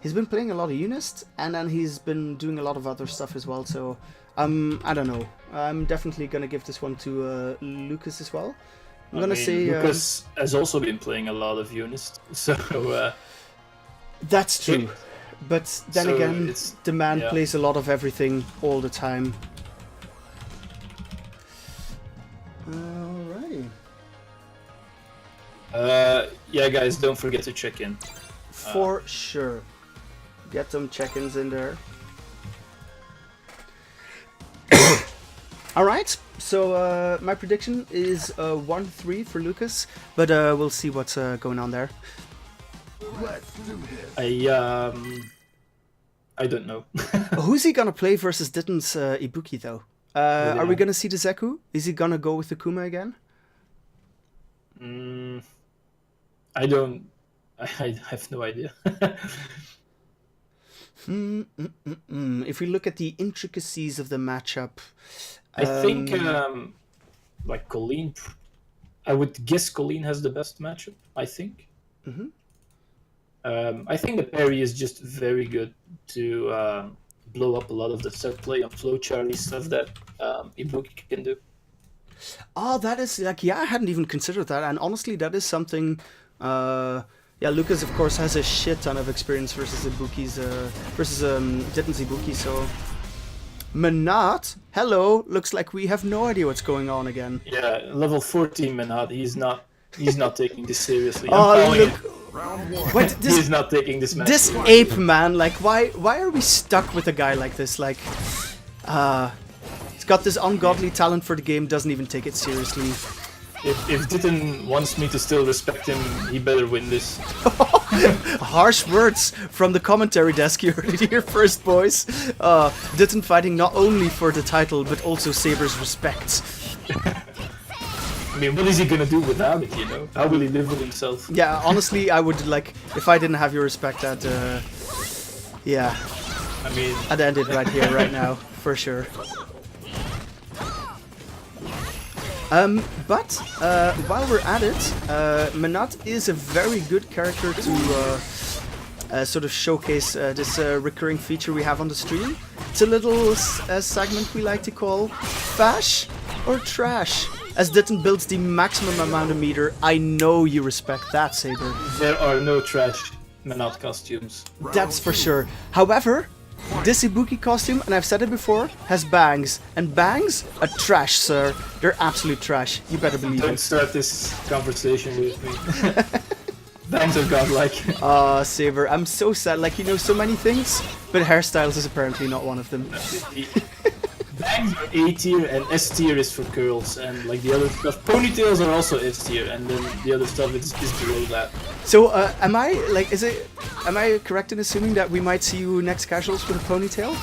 Speaker 2: been playing a lot of Unist, and then he's been doing a lot of other stuff as well. So I don't know. I'm definitely gonna give this one to Lukas as well. I'm gonna say
Speaker 1: Lukas has also been playing a lot of Unist, so
Speaker 2: that's true. But then
Speaker 1: so
Speaker 2: again, the man
Speaker 1: yeah.
Speaker 2: plays a lot of everything all the time. Alrighty.
Speaker 1: Yeah, guys, don't forget to check in.
Speaker 2: For sure. Get some check-ins in there. Alright, so my prediction is 1-3 for Lukas, but we'll see what's going on there.
Speaker 3: Let's do this.
Speaker 1: I don't know.
Speaker 2: Who's he gonna play versus Ditn's Ibuki though? Are we gonna see the Zeku? Is he gonna go with the Kuma again?
Speaker 1: I don't. I have no idea.
Speaker 2: If we look at the intricacies of the matchup,
Speaker 1: I think like Colleen. I would guess Colleen has the best matchup. I think. I think the parry is just very good to blow up a lot of the set play on flow Charlie stuff that Ibuki can do.
Speaker 2: Oh, that is like, yeah, I hadn't even considered that, and honestly, that is something. Yeah, Lucas of course has a shit ton of experience versus Ibuki's Ditn's Ibuki. So, Menat, hello. Looks like we have no idea what's going on again.
Speaker 1: Yeah, level 14 Menat. He's not taking this seriously.
Speaker 2: Oh, look. Wait,
Speaker 1: He's not taking this match.
Speaker 2: This ape man, like, why are we stuck with a guy like this? Like, he's got this ungodly talent for the game, doesn't even take it seriously.
Speaker 1: If Ditn wants me to still respect him, he better win this.
Speaker 2: Harsh words from the commentary desk you heard it here first, boys. Ditn fighting not only for the title, but also Saber's respect.
Speaker 1: I mean, what is he gonna do without it, you know? How will he live with himself?
Speaker 2: Yeah, honestly, I would, like, if I didn't have your respect, yeah.
Speaker 1: I mean...
Speaker 2: I'd end it right here, right now, for sure. But while we're at it, Menat is a very good character to sort of showcase this recurring feature we have on the stream. It's a little segment we like to call Fash or Trash. As Ditn builds the maximum amount of meter, I know you respect that, Saber.
Speaker 1: There are no trash Menat costumes.
Speaker 2: That's for sure. However, this Ibuki costume, and I've said it before, has bangs. And bangs are trash, sir. They're absolute trash. You better believe
Speaker 1: Don't
Speaker 2: it.
Speaker 1: start this conversation with me. Bangs are godlike.
Speaker 2: Saber, I'm so sad. Like, you know so many things, but hairstyles is apparently not one of them.
Speaker 1: Bangs are A tier and S tier is for curls, and like the other stuff. Ponytails are also S tier, and then the other stuff is below that.
Speaker 2: So, am I correct in assuming that we might see you next casuals with a ponytail?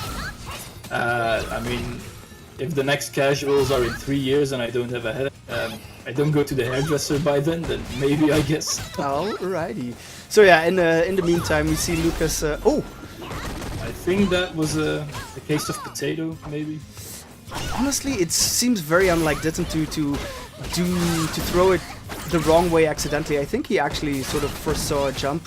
Speaker 1: I mean, if the next casuals are in 3 years and I don't have a head, I don't go to the hairdresser by then maybe, I guess.
Speaker 2: Alrighty. So yeah, in the meantime, we see Lucas. Oh,
Speaker 1: I think that was a case of potato, maybe.
Speaker 2: honestly, it seems very unlike Ditn to throw it the wrong way accidentally. I think he actually sort of foresaw a jump.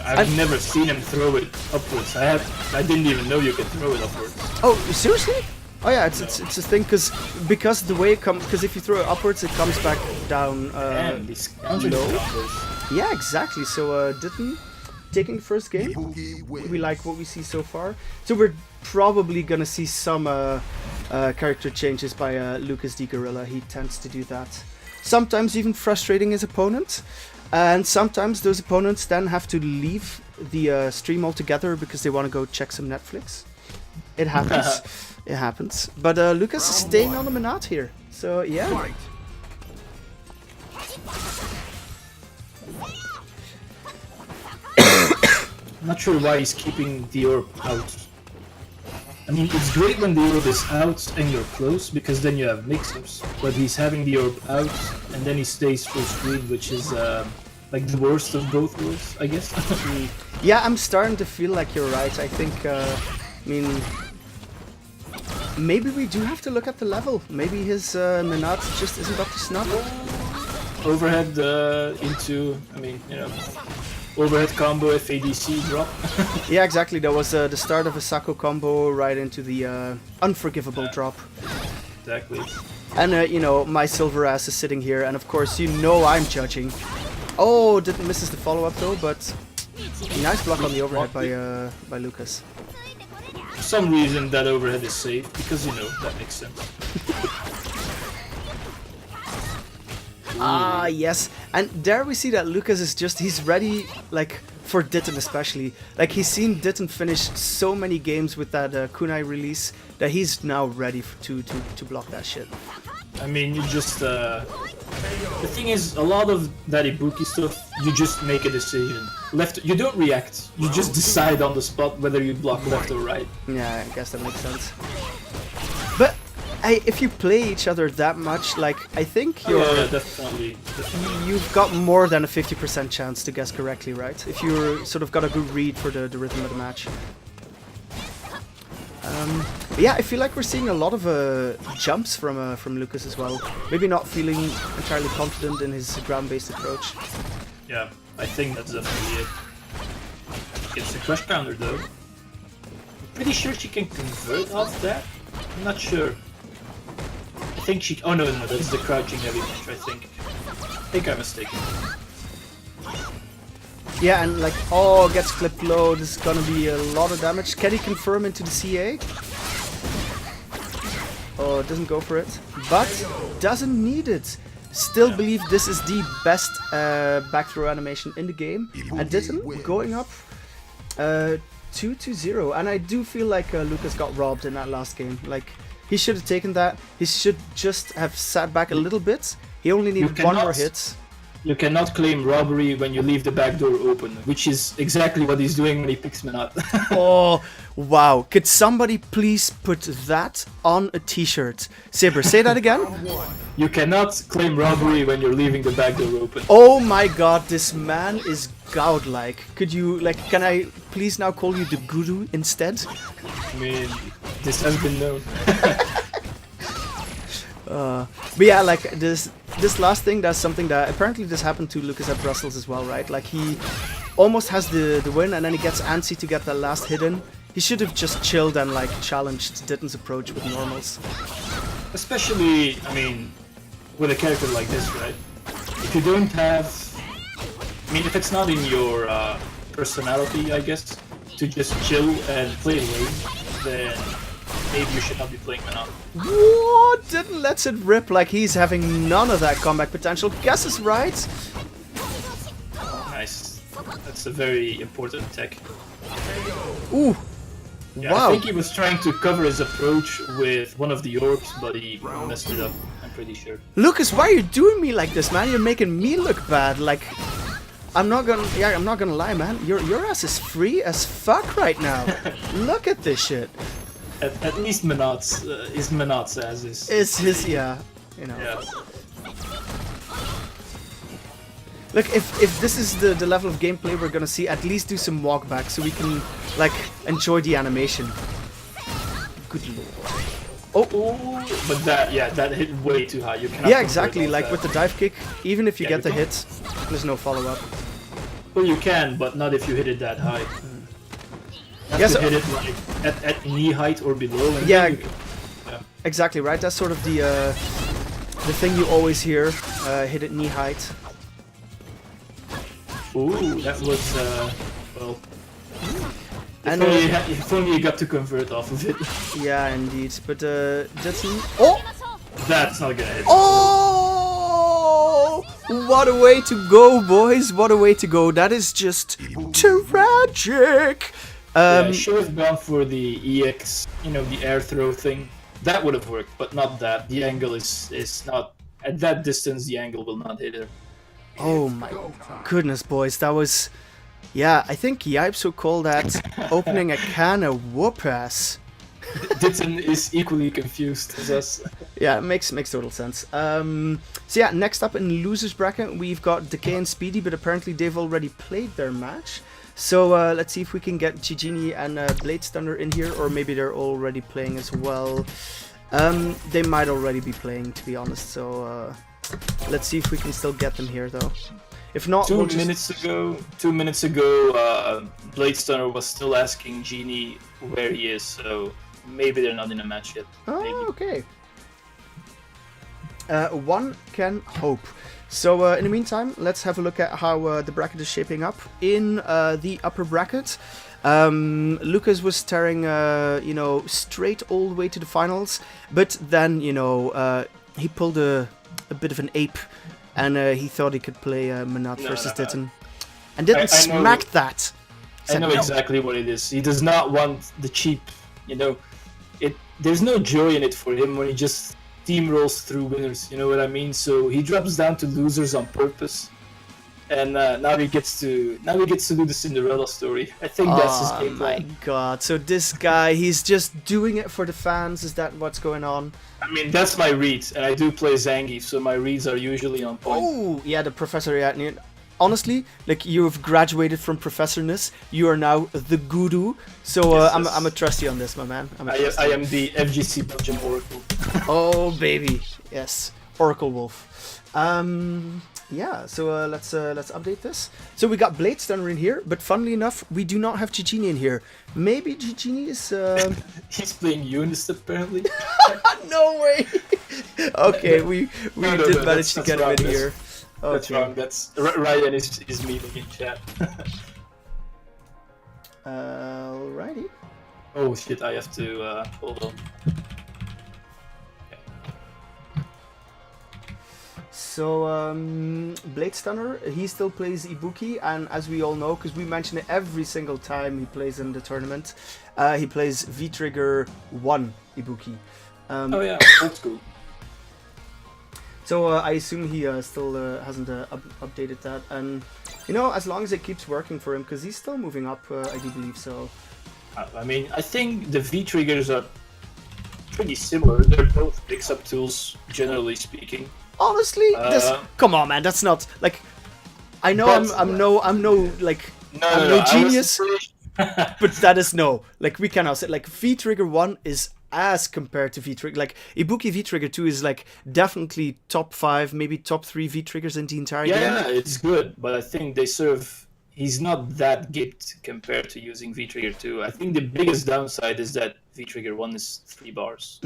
Speaker 1: I've never seen him throw it upwards. I didn't even know you could throw it upwards.
Speaker 2: Oh, seriously? Oh yeah, it's a thing because the way it comes, because if you throw it upwards, it comes back down
Speaker 1: And these counter
Speaker 2: low.
Speaker 1: combos.
Speaker 2: Yeah, exactly. So Ditn taking the first game.
Speaker 3: Ibuki wins.
Speaker 2: We like what we see so far. So we're probably gonna see some character changes by Lucas D. Gorilla. He tends to do that. Sometimes even frustrating his opponent. And sometimes those opponents then have to leave the stream altogether because they want to go check some Netflix. It happens. It happens. But Lucas is staying on the Menat here. So yeah.
Speaker 3: Fight.
Speaker 1: I'm not sure why he's keeping the orb out. I mean, it's great when the orb is out and you're close, because then you have mix-ups. But he's having the orb out, and then he stays full screen, which is like the worst of both worlds, I guess.
Speaker 2: Yeah, I'm starting to feel like you're right. I think, I mean, maybe we do have to look at the level. Maybe his Menat just isn't up to snuff.
Speaker 1: Overhead into, I mean, you know, overhead combo FADC drop.
Speaker 2: Yeah, exactly. That was the start of a Sako combo right into the unforgivable drop.
Speaker 1: Exactly.
Speaker 2: And, you know, my silver ass is sitting here, and of course, you know I'm judging. Oh, didn't misses the follow-up though, but nice block on the overhead by Lucas.
Speaker 1: For some reason, that overhead is safe, because, you know, that makes sense.
Speaker 2: Ah, yes. And there we see that Lucas is just, he's ready, like, for Ditn especially. Like, he's seen Ditn finish so many games with that kunai release that he's now ready to block that shit.
Speaker 1: I mean, you just, the thing is, a lot of that Ibuki stuff, you just make a decision. You don't react, you just decide on the spot whether you block left or right.
Speaker 2: Yeah, I guess that makes sense. But if you play each other that much, like, I think
Speaker 1: Yeah, definitely.
Speaker 2: you've got more than a 50% chance to guess correctly, right? If you're sort of got a good read for the rhythm of the match. But yeah, I feel like we're seeing a lot of jumps from Lucas as well. Maybe not feeling entirely confident in his ground-based approach.
Speaker 1: Yeah, I think that's definitely it. It's a crush counter though. pretty sure she can convert off that. I'm not sure. I think she... Oh no, that's the crouching heavy punch, I think I'm mistaken.
Speaker 2: Yeah, and like, oh, gets clipped low. This is gonna be a lot of damage. Can he confirm into the CA? Oh, doesn't go for it. But doesn't need it. Still believe this is the best back throw animation in the game. And Ditn going up 2-0. And I do feel like Lukas got robbed in that last game. Like, he should have taken that. He should just have sat back a little bit. He only needed one more hit.
Speaker 1: You cannot claim robbery when you leave the back door open, which is exactly what he's doing when he picks Menat.
Speaker 2: Oh, wow. Could somebody please put that on a t-shirt? Saber, say that again?
Speaker 1: You cannot claim robbery when you're leaving the back door open.
Speaker 2: Oh my god, this man is godlike. Could you, like, can I please now call you the guru instead?
Speaker 1: I mean, this has been known.
Speaker 2: But yeah, like, this last thing, that's something that apparently this happened to Lukas at Brussels as well, right? Like, he almost has the win and then he gets antsy to get that last hit in. He should have just chilled and like challenged Ditn's approach with normals.
Speaker 1: Especially, I mean, with a character like this, right? If you don't have... I mean, if it's not in your personality, I guess, to just chill and play lane, then maybe you should not be playing Menat.
Speaker 2: What? Ditn lets it rip like he's having none of that comeback potential. Guess is right.
Speaker 1: Nice. That's a very important tech.
Speaker 2: Ooh.
Speaker 1: Yeah,
Speaker 2: Wow.
Speaker 1: I think he was trying to cover his approach with one of the orbs, but he messed it up, I'm pretty sure.
Speaker 2: Lukas, why are you doing me like this, man? You're making me look bad. Like, I'm not gonna lie, man. Your ass is free as fuck right now. Look at this shit.
Speaker 1: At least Menat's, his Menat's ass is...
Speaker 2: It's his, yeah, you know.
Speaker 1: Yeah.
Speaker 2: Look, if this is the level of gameplay we're gonna see, at least do some walkback so we can, like, enjoy the animation. Good lord.
Speaker 1: Oh, but that hit way too high. You cannot.
Speaker 2: Yeah, exactly. Like
Speaker 1: that.
Speaker 2: with the dive kick, even if you
Speaker 1: Yeah,
Speaker 2: get the hit, there's no follow-up.
Speaker 1: Well, you can, but not if you hit it that high. You have
Speaker 2: Yeah,
Speaker 1: to
Speaker 2: so-
Speaker 1: hit it like at knee height or below. And
Speaker 2: Yeah,
Speaker 1: then you can- yeah.
Speaker 2: exactly, right? That's sort of the thing you always hear, hit at knee height.
Speaker 1: Ooh, that was well.
Speaker 2: And
Speaker 1: If only you got to convert off of it.
Speaker 2: yeah, indeed. But Ditn. Oh!
Speaker 1: That's not gonna hit.
Speaker 2: Oh! What a way to go, boys! What a way to go! That is just tragic.
Speaker 1: Yeah, I should have gone for the EX, you know, the air throw thing. That would have worked, but not that. The angle is not at that distance. The angle will not hit her.
Speaker 2: Oh my goodness, boys! That was, yeah. I think Yipes would call that opening a can of whoop ass.
Speaker 1: Ditn is equally confused as us.
Speaker 2: Yeah, it makes total sense. So yeah, next up in losers bracket we've got Dekaaaay and Speedy, but apparently they've already played their match. So let's see if we can get GGenie and Bladestunner in here, or maybe they're already playing as well. They might already be playing, to be honest. So let's see if we can still get them here, though. If not,
Speaker 1: Two
Speaker 2: we'll just...
Speaker 1: minutes ago, Bladestunner was still asking Genie where he is, so maybe they're not in a match yet.
Speaker 2: Oh,
Speaker 1: Maybe.
Speaker 2: okay. One can hope. So in the meantime, let's have a look at how the bracket is shaping up. In the upper bracket, Lukas was staring, you know, straight all the way to the finals, but then, you know, he pulled a bit of an ape, and he thought he could play Menat versus Ditn, and Ditn smacked that.
Speaker 1: I know exactly what it is. He does not want the cheap, you know. There's no joy in it for him when he just steamrolls through winners. You know what I mean? So he drops down to losers on purpose, and now he gets to do the Cinderella story. I think that's his game
Speaker 2: my
Speaker 1: plan.
Speaker 2: god! So this guy, he's just doing it for the fans. Is that what's going on?
Speaker 1: I mean, that's my read, and I do play Zangief, so my reads are usually on point.
Speaker 2: Oh, yeah, the professor. Yeah, honestly, like, you've graduated from professorness. You are now the guru. So
Speaker 1: Yes,
Speaker 2: I'm
Speaker 1: yes.
Speaker 2: a trust you on this, my man.
Speaker 1: I am the FGC Belgium Oracle.
Speaker 2: Oh baby, yes, Oracle Wolf. Yeah, so let's update this. So we got Bladestunner in here, but funnily enough, we do not have GGenie in here. Maybe GGenie is...
Speaker 1: He's playing Unis apparently.
Speaker 2: No way! Okay, we
Speaker 1: No,
Speaker 2: did manage to
Speaker 1: that's
Speaker 2: get him
Speaker 1: wrong,
Speaker 2: in here.
Speaker 1: That's wrong. That's Ryan is memeing in chat.
Speaker 2: Alrighty.
Speaker 1: Oh shit! I have to hold on.
Speaker 2: So, Bladestunner, he still plays Ibuki, and as we all know, because we mention it every single time he plays in the tournament, he plays V-Trigger 1 Ibuki.
Speaker 1: Oh yeah, old school.
Speaker 2: So I assume he still hasn't updated that, and you know, as long as it keeps working for him, because he's still moving up, I do believe so.
Speaker 1: I mean, I think the V-Triggers are pretty similar. They're both mix-up tools, generally speaking.
Speaker 2: Honestly, come on, man. That's not like. I know I'm no genius, but that is no. Like we cannot say like V-Trigger 1 is as compared to V-Trigger. Like Ibuki V-Trigger 2 is like definitely top 5, maybe top 3 V-Triggers in the entire game.
Speaker 1: Yeah, it's good, but I think they serve. He's not that gipped compared to using V-Trigger 2. I think the biggest downside is that V-Trigger 1 is 3 bars.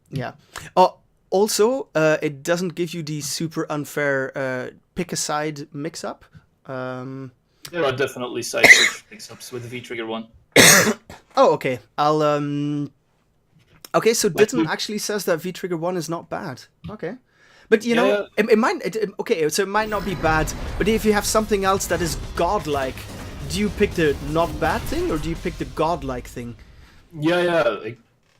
Speaker 2: Yeah. Oh. Also, it doesn't give you the super unfair pick a side mix-up.
Speaker 1: There are definitely side mix-ups with the V-Trigger 1.
Speaker 2: Oh, okay. Okay, so Ditn actually says that V-Trigger 1 is not bad. Okay. But, you know, it might... okay, so it might not be bad, but if you have something else that is godlike, do you pick the not bad thing, or do you pick the godlike thing?
Speaker 1: Yeah, like,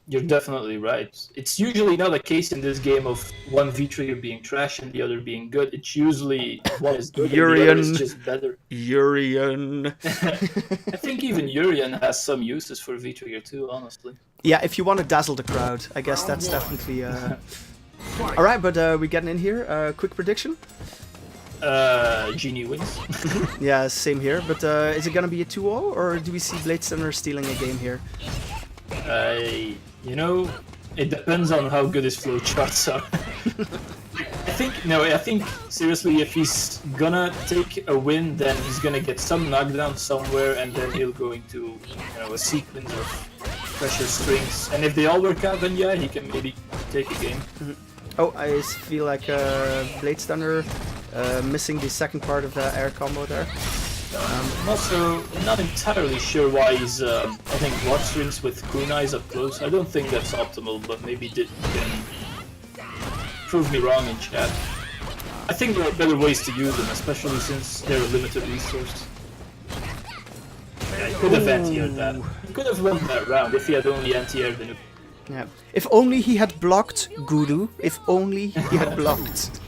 Speaker 1: you're definitely right. It's usually not a case in this game of one V-Trigger being trash and the other being good. It's usually one is good and the other is just better.
Speaker 2: Urian.
Speaker 1: I think even Urian has some uses for V-Trigger too, honestly.
Speaker 2: Yeah, if you want to dazzle the crowd, I guess that's definitely... Alright, but we're getting in here. Quick prediction?
Speaker 1: Genie wins.
Speaker 2: Yeah, same here. But is it going to be a 2-0, or do we see Bladestunner stealing a game here?
Speaker 1: You know, it depends on how good his flowcharts are. I think seriously, if he's gonna take a win, then he's gonna get some knockdown somewhere, and then he'll go into a sequence of pressure strings. And if they all work out, then yeah, he can maybe take a game.
Speaker 2: Oh, I feel like Bladestunner missing the second part of the air combo there.
Speaker 1: I'm also not entirely sure why he's hitting block strings with kunais up close. I don't think that's optimal, but maybe Ditn can prove me wrong in chat. I think there are better ways to use them, especially since they're a limited resource. Yeah, he could have anti-aired that. He could have won that round if he had only anti-aired the nuke.
Speaker 2: Yeah. If only he had blocked Guru. If only he had blocked.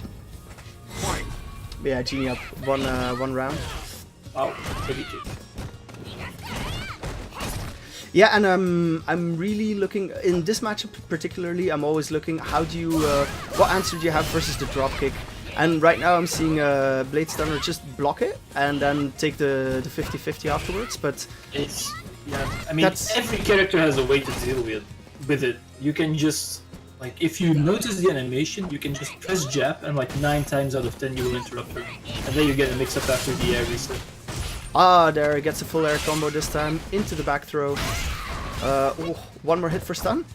Speaker 2: Yeah, Genie up one round.
Speaker 1: Wow, heavy kick.
Speaker 2: Yeah, and I'm really looking in this matchup particularly. I'm always looking. How do you? What answer do you have versus the drop kick? And right now I'm seeing Bladestunner just block it and then take the 50-50 afterwards. But
Speaker 1: it's I mean, every character has a way to deal with it. You can just if you notice the animation, you can just press jab, and 9 times out of 10 you will interrupt her, and then you get a mix-up after the air reset.
Speaker 2: Ah, there he gets a full air combo this time into the back throw. One more hit for stun.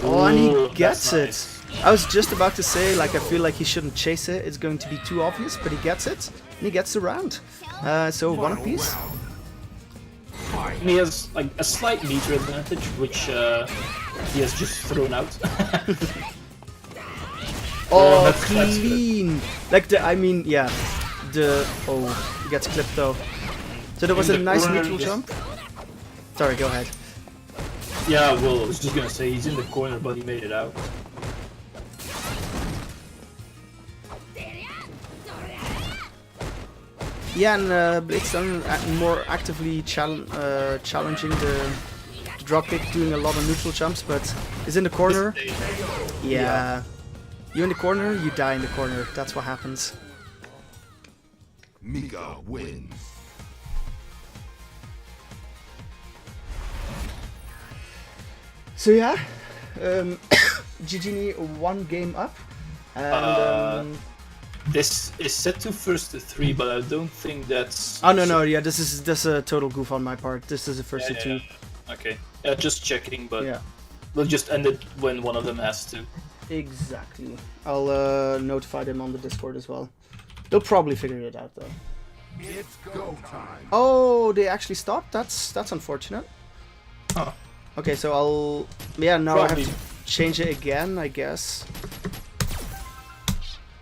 Speaker 2: Oh, and he gets it. I was just about to say, I feel like he shouldn't chase it. It's going to be too obvious, but he gets it. And he gets the round. So one apiece.
Speaker 1: And he has a slight meter advantage, which he has just thrown out.
Speaker 2: Oh, clean! Yeah. He gets clipped though. So there was a nice neutral jump. Sorry, go ahead.
Speaker 1: Yeah, well, I was just gonna say he's in the corner, but he made it out.
Speaker 2: Yeah, and Bladestunner more actively challenging the dropkick, doing a lot of neutral jumps, but is in the corner. Yeah. You're in the corner, you die in the corner. That's what happens.
Speaker 3: Mika wins.
Speaker 2: So yeah, GGenie one game up. And
Speaker 1: This is set to first to 3, but I don't think that's...
Speaker 2: oh no, yeah, this is a total goof on my part. This is a first to 2.
Speaker 1: Yeah. Okay. Just checking, but
Speaker 2: Yeah.
Speaker 1: we'll just end it when one of them has to.
Speaker 2: Exactly. I'll notify them on the Discord as well. They'll probably figure it out though.
Speaker 3: It's go time.
Speaker 2: Oh, they actually stopped? That's unfortunate.
Speaker 1: Huh.
Speaker 2: Okay, so I'll... yeah, now I
Speaker 1: Probably.
Speaker 2: have to change it again, I guess.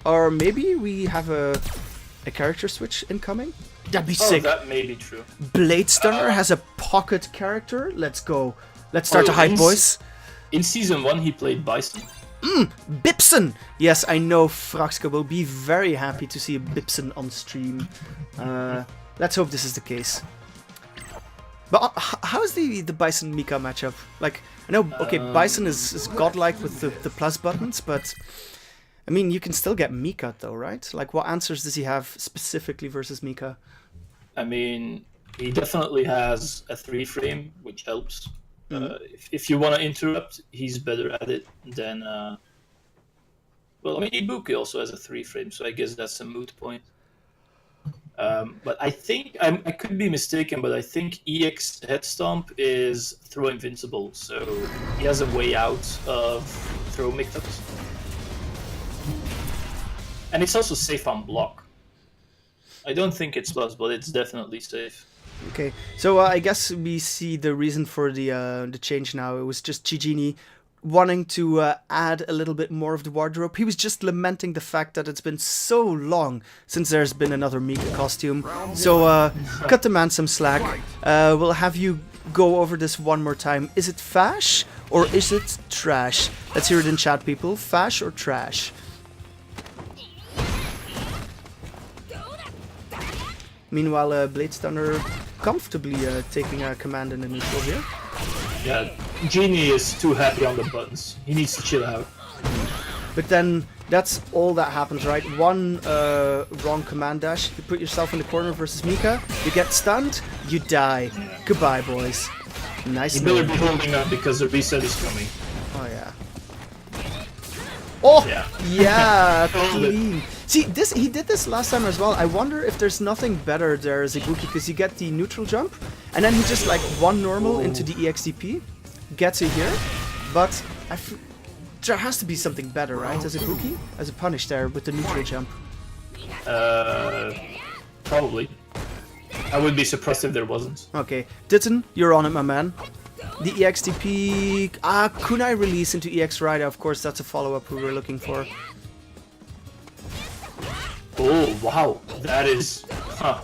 Speaker 2: Or maybe we have a character switch incoming? That'd be
Speaker 1: Oh,
Speaker 2: sick.
Speaker 1: that may be true.
Speaker 2: Bladestunner has a pocket character. Let's go. Let's start the hype, boys.
Speaker 1: In Season 1, he played Bison.
Speaker 2: Bipson! Yes, I know Fraxka will be very happy to see a Bipson on stream. Let's hope this is the case. But how is the Bison Mika matchup? Like, I know, okay, Bison is godlike with the plus buttons, but I mean, you can still get Mika though, right? Like, what answers does he have specifically versus Mika?
Speaker 1: I mean, he definitely has a 3-frame, which helps. If you want to interrupt, he's better at it than... well, I mean, Ibuki also has a 3-frame, so I guess that's a moot point. But I think, I could be mistaken, but I think EX Head Stomp is throw invincible, so he has a way out of throw mix-ups. And it's also safe on block. I don't think it's plus, but it's definitely safe.
Speaker 2: Okay, so I guess we see the reason for the change now. It was just GGenie wanting to add a little bit more of the wardrobe. He was just lamenting the fact that it's been so long since there's been another Mika costume. So cut the man some slack. We'll have you go over this one more time. Is it fash or is it trash? Let's hear it in chat, people. Fash or trash? Meanwhile, Bladestunner comfortably taking a command in the neutral here.
Speaker 1: Yeah, Genie is too happy on the buttons. He needs to chill out.
Speaker 2: But then that's all that happens, right? One wrong command dash, you put yourself in the corner versus Mika, you get stunned, you die. Goodbye, boys. Nice.
Speaker 1: You better be holding up because the reset is coming.
Speaker 2: Oh yeah. Oh
Speaker 1: Yeah.
Speaker 2: yeah,
Speaker 1: Hold it.
Speaker 2: clean. See, he did this last time as well. I wonder if there's nothing better there as Ibuki, because you get the neutral jump, and then he just like one normal into the EXDP, gets it here, but there has to be something better, right? As Ibuki, as a punish there with the neutral jump.
Speaker 1: Probably. I would be surprised if there wasn't.
Speaker 2: Okay, Ditn, you're on it, my man. The EXDP, kunai release into EX Rider, of course, that's a follow-up we were looking for.
Speaker 1: Oh, wow. That is... Huh.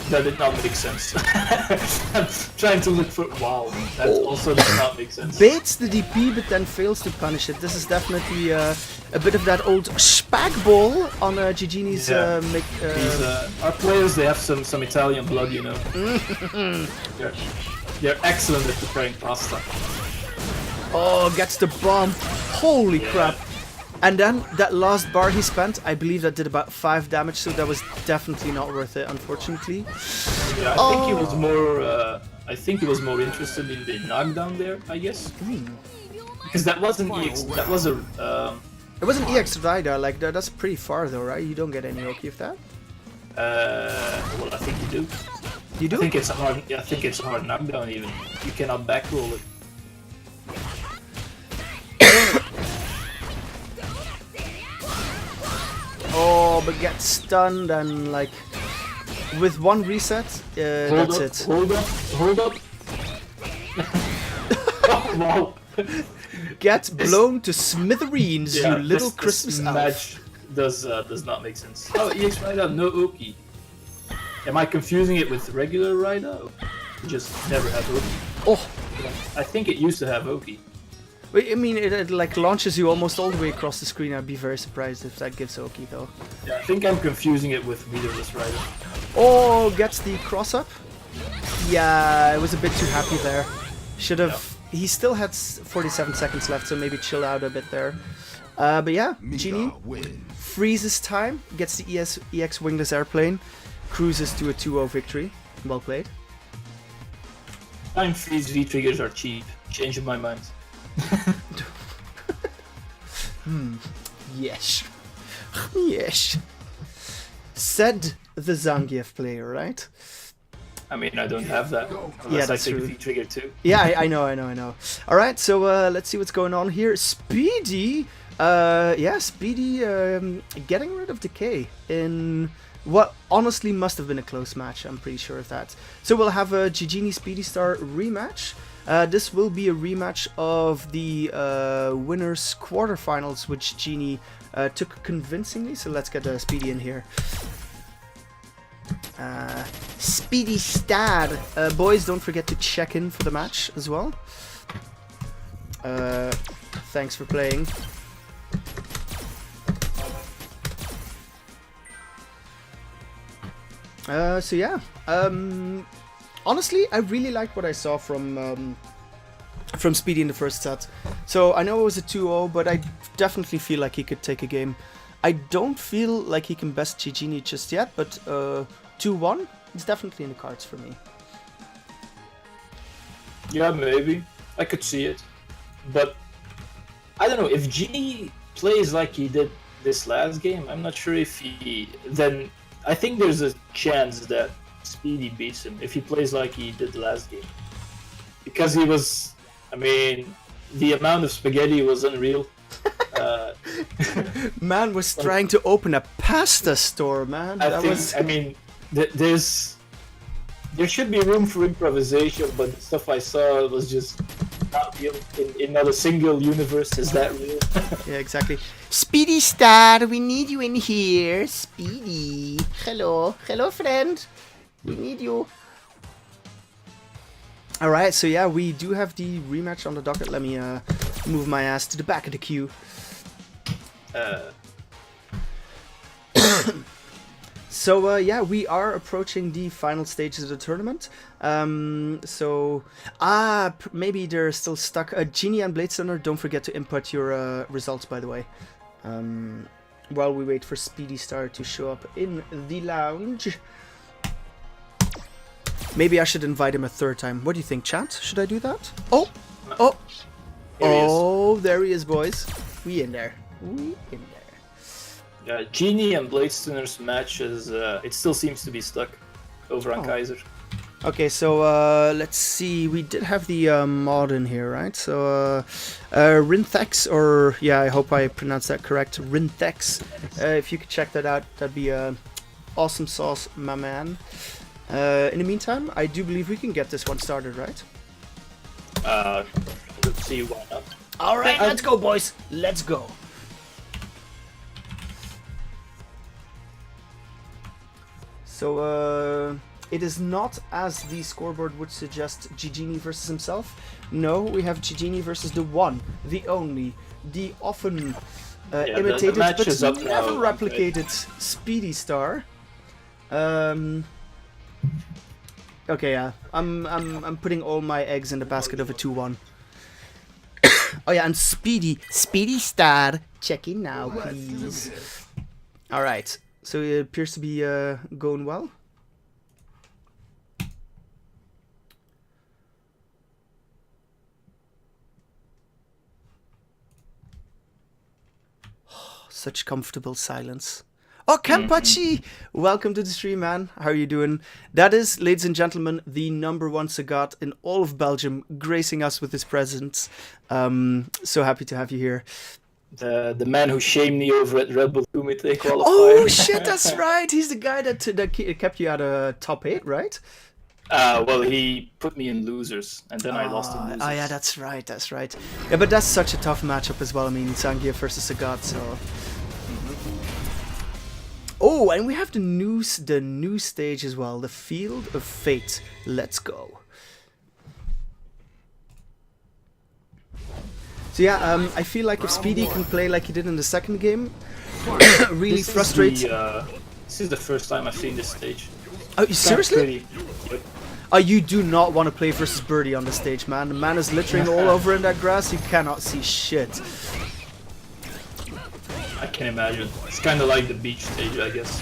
Speaker 1: That did not make sense. I'm trying to look for... Wow. That also does not make sense.
Speaker 2: Baits the DP, but then fails to punish it. This is definitely a bit of that old spag ball on GGenie's
Speaker 1: Yeah. Our players, they have some Italian blood, you know. They're excellent at preparing pasta.
Speaker 2: Oh, gets the bomb. Holy
Speaker 1: Yeah.
Speaker 2: crap. And then that last bar he spent, I believe that did about 5 damage, so that was definitely not worth it, unfortunately.
Speaker 1: Yeah, I think he was more... I think he was more interested in the knockdown there, I guess. Because that wasn't EX... That was a...
Speaker 2: It wasn't EX Rider, like that's pretty far though, right? You don't get any Oki of that.
Speaker 1: well, I think you do.
Speaker 2: You do?
Speaker 1: I think it's a hard. I think it's a hard knockdown. Even you cannot back roll it.
Speaker 2: Oh, but gets stunned and like with one reset, that's it.
Speaker 1: Hold up! Hold up! Oh, wow!
Speaker 2: Gets blown to smithereens, you little Christmas elf.
Speaker 1: match does not make sense. Oh, EX Rider, no Oki. Am I confusing it with regular Rider? You just never have Oki.
Speaker 2: Oh,
Speaker 1: I think it used to have Oki.
Speaker 2: wait, I mean, it like launches you almost all the way across the screen. I'd be very surprised if that gives Oki though.
Speaker 1: Yeah, I think I'm confusing it with leaderless Rider.
Speaker 2: Oh, gets the cross up. Yeah, I was a bit too happy there. Should have.
Speaker 1: Yeah.
Speaker 2: He still had 47 seconds left, so maybe chill out a bit there. But yeah, Genie freezes time, gets the EX wingless airplane, cruises to a 2-0 victory. Well played.
Speaker 1: Time freeze V triggers are cheap. Changing my mind.
Speaker 2: Yes. Yes. Said the Zangief player, right?
Speaker 1: I mean, I don't have that.
Speaker 2: Yeah, that's
Speaker 1: I take
Speaker 2: true.
Speaker 1: V-Trigger too.
Speaker 2: Yeah, I know. Alright, so let's see what's going on here. Speedy, Speedy getting rid of Dekaaaay in what honestly must have been a close match, I'm pretty sure of that. So we'll have a GGenie Speedistar rematch. This will be a rematch of the winners quarterfinals, which Genie took convincingly, so let's get Speedy in here. Speedistar. Boys, don't forget to check in for the match as well. Thanks for playing. So yeah, honestly, I really liked what I saw from Speedy in the first set. So I know it was a 2-0, but I definitely feel like he could take a game. I don't feel like he can best GGenie just yet, but 2-1, it's definitely in the cards for me.
Speaker 1: Yeah, maybe. I could see it. But I don't know, if Genie plays like he did this last game, I'm not sure if he... Then I think there's a chance that Speedy beats him if he plays like he did last game. Because he was... I mean, the amount of spaghetti was unreal.
Speaker 2: Man was trying to open a pasta store, man.
Speaker 1: I mean, there should be room for improvisation, but the stuff I saw was just not real. In not a single universe is that real.
Speaker 2: Yeah, exactly. Speedistar, we need you in here. Speedy. Hello, friend. We need you. Alright, so yeah, we do have the rematch on the docket. Let me move my ass to the back of the queue. So yeah, we are approaching the final stages of the tournament. Maybe they're still stuck. Genie and Bladestunner, don't forget to input your results, by the way. While we wait for Speedistar to show up in the lounge. Maybe I should invite him a third time. What do you think, chat? Should I do that? Oh! There he is, boys. We in there.
Speaker 1: Yeah, Genie and Bladestunner's match is, it still seems to be stuck over on Kayzr.
Speaker 2: Okay, so let's see. We did have the mod in here, right? So Rinthex, or yeah, I hope I pronounced that correct. Rinthex. If you could check that out, that'd be awesome sauce, my man. In the meantime, I do believe we can get this one started, right?
Speaker 1: Let's see why not.
Speaker 4: All right, let's go, boys. Let's go.
Speaker 2: So it is not, as the scoreboard would suggest, GGenie versus himself. No, we have GGenie versus the one, the only, the often imitated but never replicated Speedistar. Okay, yeah, I'm putting all my eggs in the basket of a 2-1. Oh yeah, and Speedistar, check in now, please. All right, so it appears to be going well. Such comfortable silence. Oh, Kampachi! Welcome to the stream, man. How are you doing? That is, ladies and gentlemen, the #1 Sagat in all of Belgium, gracing us with his presence. So happy to have you here.
Speaker 1: The man who shamed me over at Red Bull Kumite qualifier.
Speaker 2: Oh shit, that's right. He's the guy that kept you at a top 8, right?
Speaker 1: Well, he put me in losers, and then I lost in losers.
Speaker 2: Oh yeah, that's right. Yeah, but that's such a tough matchup as well. I mean, Zangief versus Sagat, so... Oh, and we have the new stage as well, the Field of Fate. Let's go. So yeah, I feel like if Speedy can play like he did in the second game, really frustrates.
Speaker 1: This is the first time I've seen this stage.
Speaker 2: Oh, seriously?
Speaker 1: Yep.
Speaker 2: Oh, you do not want to play versus Birdie on the stage, man. The man is littering all over in that grass. You cannot see shit.
Speaker 1: I can imagine. It's kind of like the beach stage, I guess.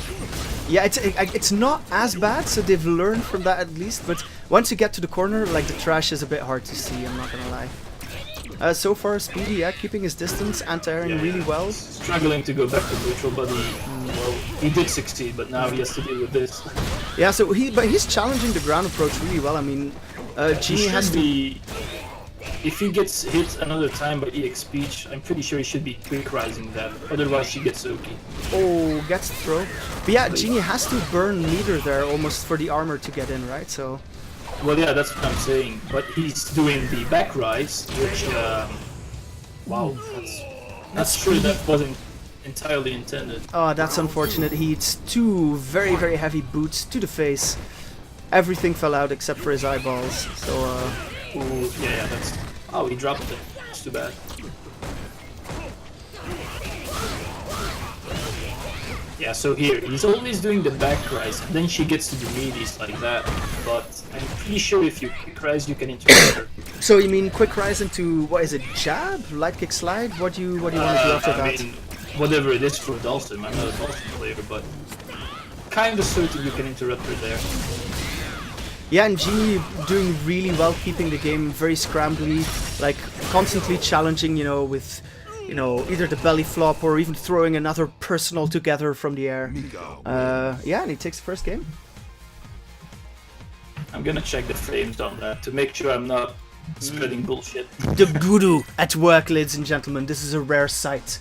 Speaker 2: Yeah, it's not as bad, so they've learned from that at least. But once you get to the corner, like the trash is a bit hard to see. I'm not gonna lie. So far, Speedy, yeah, keeping his distance, anti-airing really well.
Speaker 1: Struggling to go back to neutral, but he did succeed, but now he has to deal with this.
Speaker 2: Yeah, so he's challenging the ground approach really well. I mean, GGenie has to
Speaker 1: be. If he gets hit another time by EX Speech, I'm pretty sure he should be quick rising that. Otherwise, she gets OP.
Speaker 2: Oh, gets the throw. But yeah, GGenie has to burn meter there almost for the armor to get in, right? So.
Speaker 1: Well, yeah, that's what I'm saying. But he's doing the back rise, which, wow, that's true. That wasn't entirely intended.
Speaker 2: Oh, that's unfortunate. He hits 2 very, very heavy boots to the face. Everything fell out except for his eyeballs. So,
Speaker 1: ooh, yeah, that's. Oh, he dropped it. It's too bad. Yeah, so here, he's always doing the back rise, and then she gets to the meaties like that, but I'm pretty sure if you quick rise, you can interrupt her.
Speaker 2: So you mean quick rise into, what is it, jab? Light kick slide? What do you want to do after that?
Speaker 1: I mean, whatever it is for Dalston, I'm not a Dalston player, but kind of certain you can interrupt her there.
Speaker 2: Yeah, and GGenie doing really well, keeping the game very scrambly, like constantly challenging, you know, with... You know, either the belly flop or even throwing another personal together from the air. Yeah, and he takes the first game.
Speaker 1: I'm gonna check the frames on that to make sure I'm not spreading bullshit.
Speaker 2: The guru at work, ladies and gentlemen. This is a rare sight.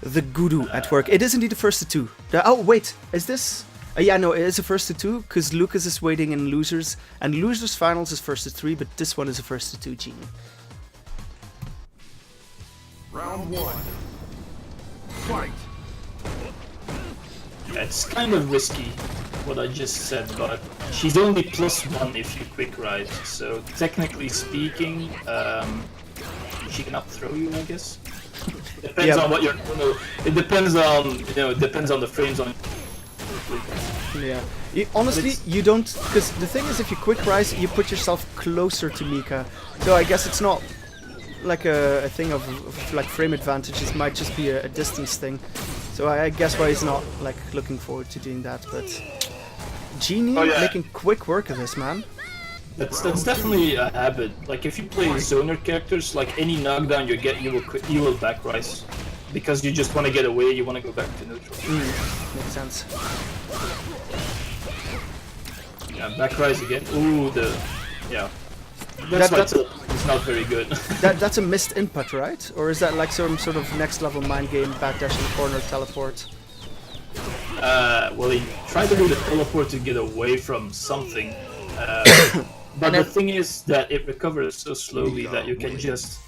Speaker 2: The guru at work. It is indeed the first to 2. Oh, wait, is this... yeah, no, it is the first to 2, because Lucas is waiting in losers, and losers finals is first to 3, but this one is a first to 2 GGenie.
Speaker 3: Round 1. Fight.
Speaker 1: It's kind of risky what I just said, but she's only +1 if you quick rise, so technically speaking, she can up throw you, I guess. Depends on what you're. No, it depends on it depends on the frames on.
Speaker 2: Yeah. Honestly, you don't, because the thing is, if you quick rise, you put yourself closer to Mika. So I guess it's not like a thing of like frame advantage. It might just be a distance thing. So I guess why he's not like looking forward to doing that. But GGenie making quick work of this, man.
Speaker 1: That's definitely a habit. Like if you play zoner characters, like any knockdown you get, you will back rise because you just want to get away. You want to go back to neutral.
Speaker 2: Makes sense.
Speaker 1: Yeah, back rise again. Ooh, That's it's not very good.
Speaker 2: That's a missed input, right? Or is that like some sort of next level mind game, backdash in the corner, teleport?
Speaker 1: Well, he tried to do the teleport to get away from something. But the thing is that it recovers so slowly that you can just...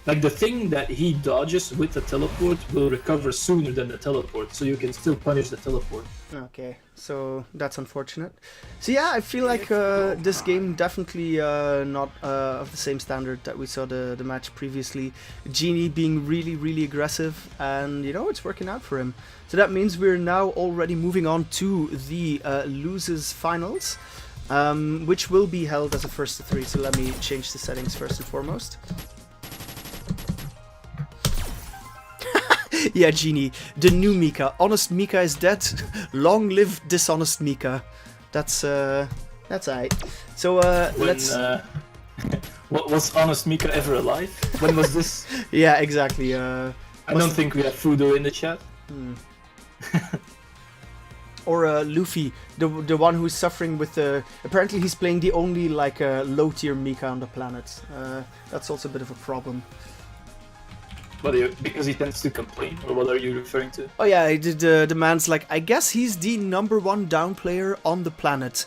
Speaker 1: like the thing that he dodges with the teleport will recover sooner than the teleport, so you can still punish the teleport.
Speaker 2: Okay, so that's unfortunate. So yeah, I feel like this game definitely not of the same standard that we saw the match previously. GGenie being really, really aggressive, and you know, it's working out for him. So that means we're now already moving on to the losers finals, which will be held as a first to 3. So let me change the settings first and foremost. Yeah, GGenie, the new Mika. Honest Mika is dead. Long live dishonest Mika. That's aight. So let's.
Speaker 1: Was honest Mika ever alive? When was this?
Speaker 2: Yeah, exactly.
Speaker 1: I don't think we have Fudo in the chat.
Speaker 2: Or Luffy, the one who's suffering with the. Apparently, he's playing the only like low tier Mika on the planet. That's also a bit of a problem.
Speaker 1: Because he tends to complain, or what are you referring to?
Speaker 2: Oh yeah, the man's like, I guess he's the #1 down player on the planet.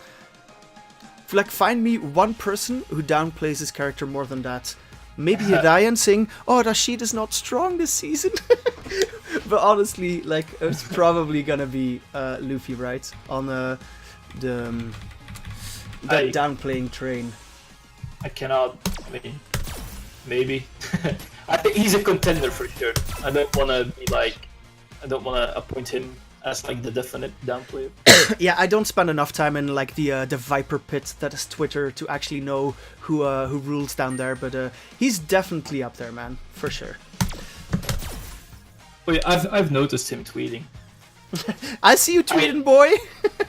Speaker 2: Like, find me one person who downplays his character more than that. Maybe Ryan saying, oh, Rashid is not strong this season. But honestly, like, it's probably gonna be Luffy, right? On that downplaying train.
Speaker 1: I cannot, I mean, maybe. I think he's a contender for sure. I don't want to appoint him as like the definite down player.
Speaker 2: Yeah, I don't spend enough time in like the Viper pit that is Twitter to actually know who rules down there, but he's definitely up there, man, for sure.
Speaker 1: Oh yeah, I've noticed him tweeting.
Speaker 2: I see you tweeting, boy.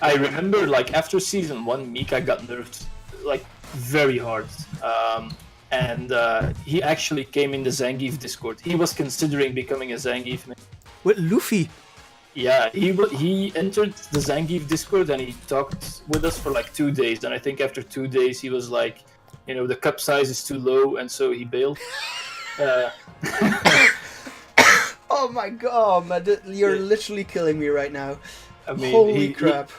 Speaker 1: I remember like after season 1, Mika got nerfed like very hard. and he actually came in the Zangief Discord. He was considering becoming a Zangief man.
Speaker 2: With Luffy.
Speaker 1: Yeah, he entered the Zangief Discord and he talked with us for like 2 days. And I think after 2 days he was like, you know, the cup size is too low, and so he bailed.
Speaker 2: Oh my god, man, you're literally killing me right now.
Speaker 1: I mean,
Speaker 2: Holy crap.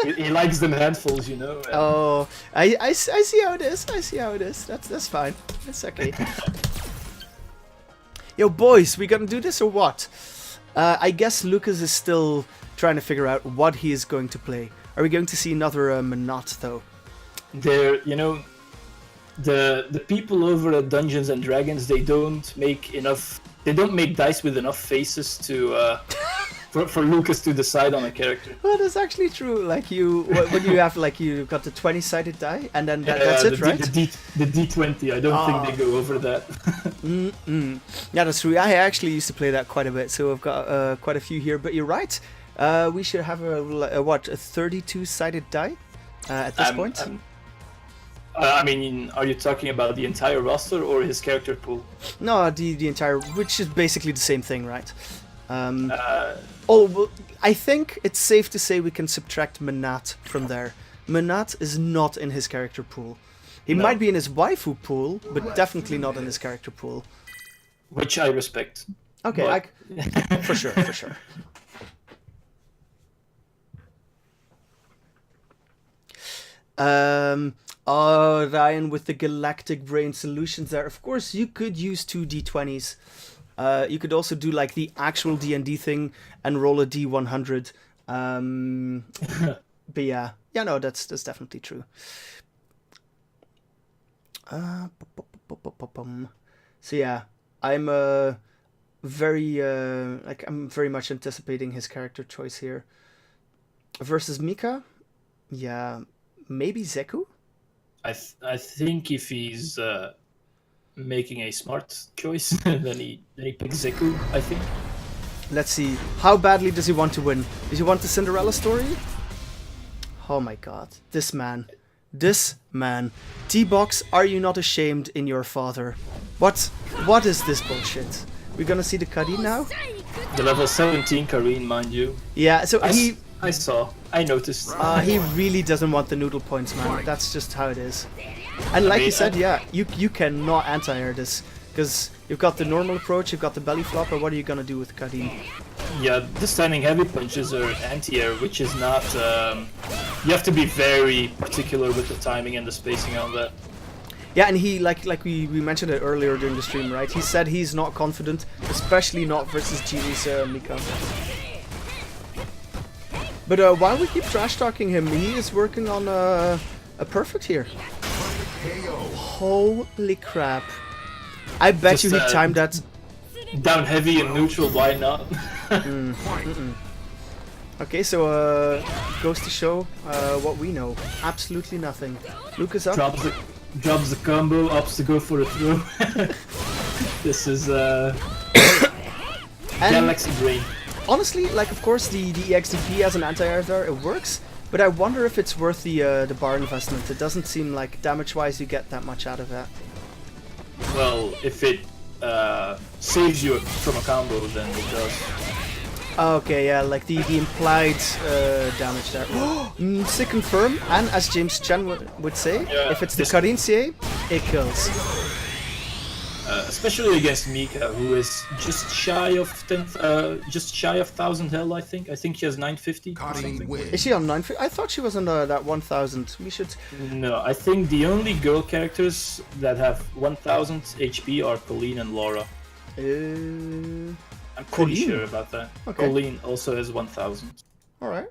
Speaker 1: He likes them handfuls, you know. And
Speaker 2: Oh, I see how it is. I see how it is. That's fine. That's okay. Yo, boys, we gonna do this or what? I guess Lucas is still trying to figure out what he is going to play. Are we going to see another Menat, though?
Speaker 1: they're, you know, the people over at Dungeons and Dragons, they don't make dice with enough faces to for Lucas to decide on a character.
Speaker 2: Well, that's actually true. Like when you have like you got the 20-sided die, and then that's it, right?
Speaker 1: The D20. I don't think they go over that.
Speaker 2: Yeah, that's true. I actually used to play that quite a bit, so I've got quite a few here. But you're right. We should have a 32-sided die at this point.
Speaker 1: I mean, are you talking about the entire roster or his character pool?
Speaker 2: No, the entire, which is basically the same thing, right? Well, I think it's safe to say we can subtract Menat from there. Menat is not in his character pool. He might be in his waifu pool, but definitely not in his character pool.
Speaker 1: Which I respect.
Speaker 2: Okay, for sure, for sure. Oh, Ryan with the Galactic Brain Solutions there. Of course, you could use 2 D20s. You could also do like the actual D&D thing and roll a D100. But yeah, no, that's definitely true. So yeah, I'm very much anticipating his character choice here. Versus Mika, yeah, maybe Zeku.
Speaker 1: I think if he's making a smart choice, then he picks Zeku, I think.
Speaker 2: Let's see. How badly does he want to win? Does he want the Cinderella story? Oh my god. This man. T-Box, are you not ashamed in your father? What is this bullshit? We're gonna see the Karin now?
Speaker 1: The level 17 Karin, mind you.
Speaker 2: Yeah, so
Speaker 1: I noticed.
Speaker 2: He really doesn't want the noodle points, man. That's just how it is. And like you said, yeah, you cannot anti-air this, because you've got the normal approach, you've got the belly flopper. What are you gonna do with Karin?
Speaker 1: Yeah, the standing heavy punches are anti-air, which is not. You have to be very particular with the timing and the spacing on that.
Speaker 2: Yeah, and he like we mentioned it earlier during the stream, right? He said he's not confident, especially not versus Genie's Mika. But while we keep trash talking him, he is working on a perfect here. Holy crap! I bet you he timed that.
Speaker 1: Down heavy and neutral, why not?
Speaker 2: Okay, so goes to show what we know. Absolutely nothing. Lucas up.
Speaker 1: Drops the combo, opts to go for a throw. This is Galaxy Brain.
Speaker 2: Honestly, like of course the EXDP as an anti-air there, it works, but I wonder if it's worth the bar investment. It doesn't seem like damage-wise you get that much out of that.
Speaker 1: Well, if it saves you from a combo, then it does.
Speaker 2: Okay, yeah, like the implied damage there. Sick confirm, and as James Chen would say,
Speaker 1: yeah,
Speaker 2: if it's the Karin CA, it kills.
Speaker 1: Especially against Mika, who is just shy of 1,000 health. I think she has 950. Or something.
Speaker 2: Is she on 950? I thought she was on that 1,000. We should.
Speaker 1: No, I think the only girl characters that have 1,000 HP are Colleen and Laura. I'm pretty sure about that. Okay. Colleen also has 1,000.
Speaker 2: Alright.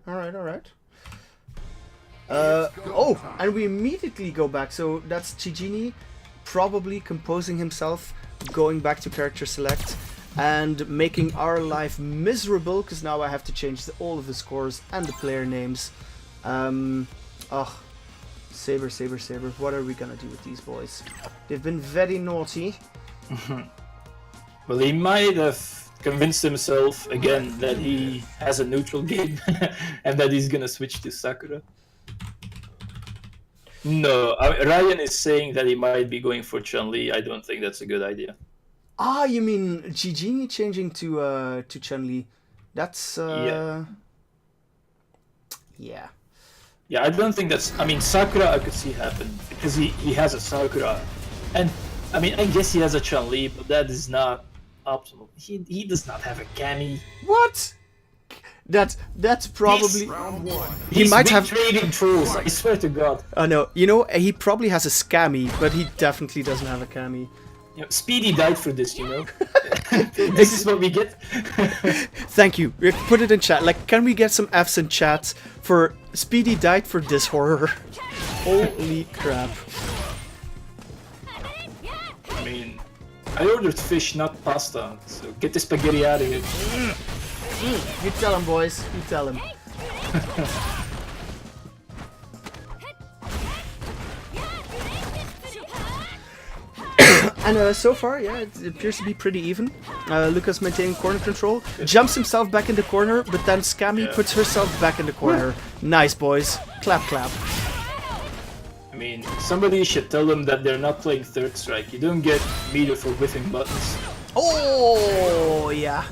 Speaker 2: Oh, and we immediately go back. So that's GGenie probably composing himself, going back to character select, and making our life miserable, because now I have to change all of the scores and the player names. Saber. What are we gonna do with these boys? They've been very naughty.
Speaker 1: Well, he might have convinced himself again that he has a neutral game and that he's gonna switch to Sakura. No, Ryan is saying that he might be going for Chun-Li. I don't think that's a good idea.
Speaker 2: Ah, you mean GGenie changing to Chun-Li? That's
Speaker 1: Yeah.
Speaker 2: yeah.
Speaker 1: Yeah, I don't think that's. I mean, Sakura I could see happen because he has a Sakura, and I mean I guess he has a Chun-Li, but that is not optimal. He does not have a Cammy.
Speaker 2: What? That's probably.
Speaker 3: Round one.
Speaker 2: He
Speaker 1: He's
Speaker 2: might
Speaker 1: been
Speaker 2: have.
Speaker 1: trading trolls. I swear to God.
Speaker 2: No, you know, he probably has a scammy, but he definitely doesn't have a cami.
Speaker 1: You know, Speedy died for this, you know. This is what we get.
Speaker 2: Thank you. Put it in chat. Like, can we get some Fs in chat for Speedy died for this horror? Holy crap.
Speaker 1: I mean, I ordered fish, not pasta. So get the spaghetti out of here.
Speaker 2: You tell him, boys. You tell him. And so far, yeah, it appears to be pretty even. Lukas maintaining corner control, jumps himself back in the corner, but then Scammy puts herself back in the corner. Nice, boys. Clap, clap.
Speaker 1: I mean, somebody should tell them that they're not playing third strike. You don't get meter for whiffing buttons.
Speaker 2: Oh, yeah.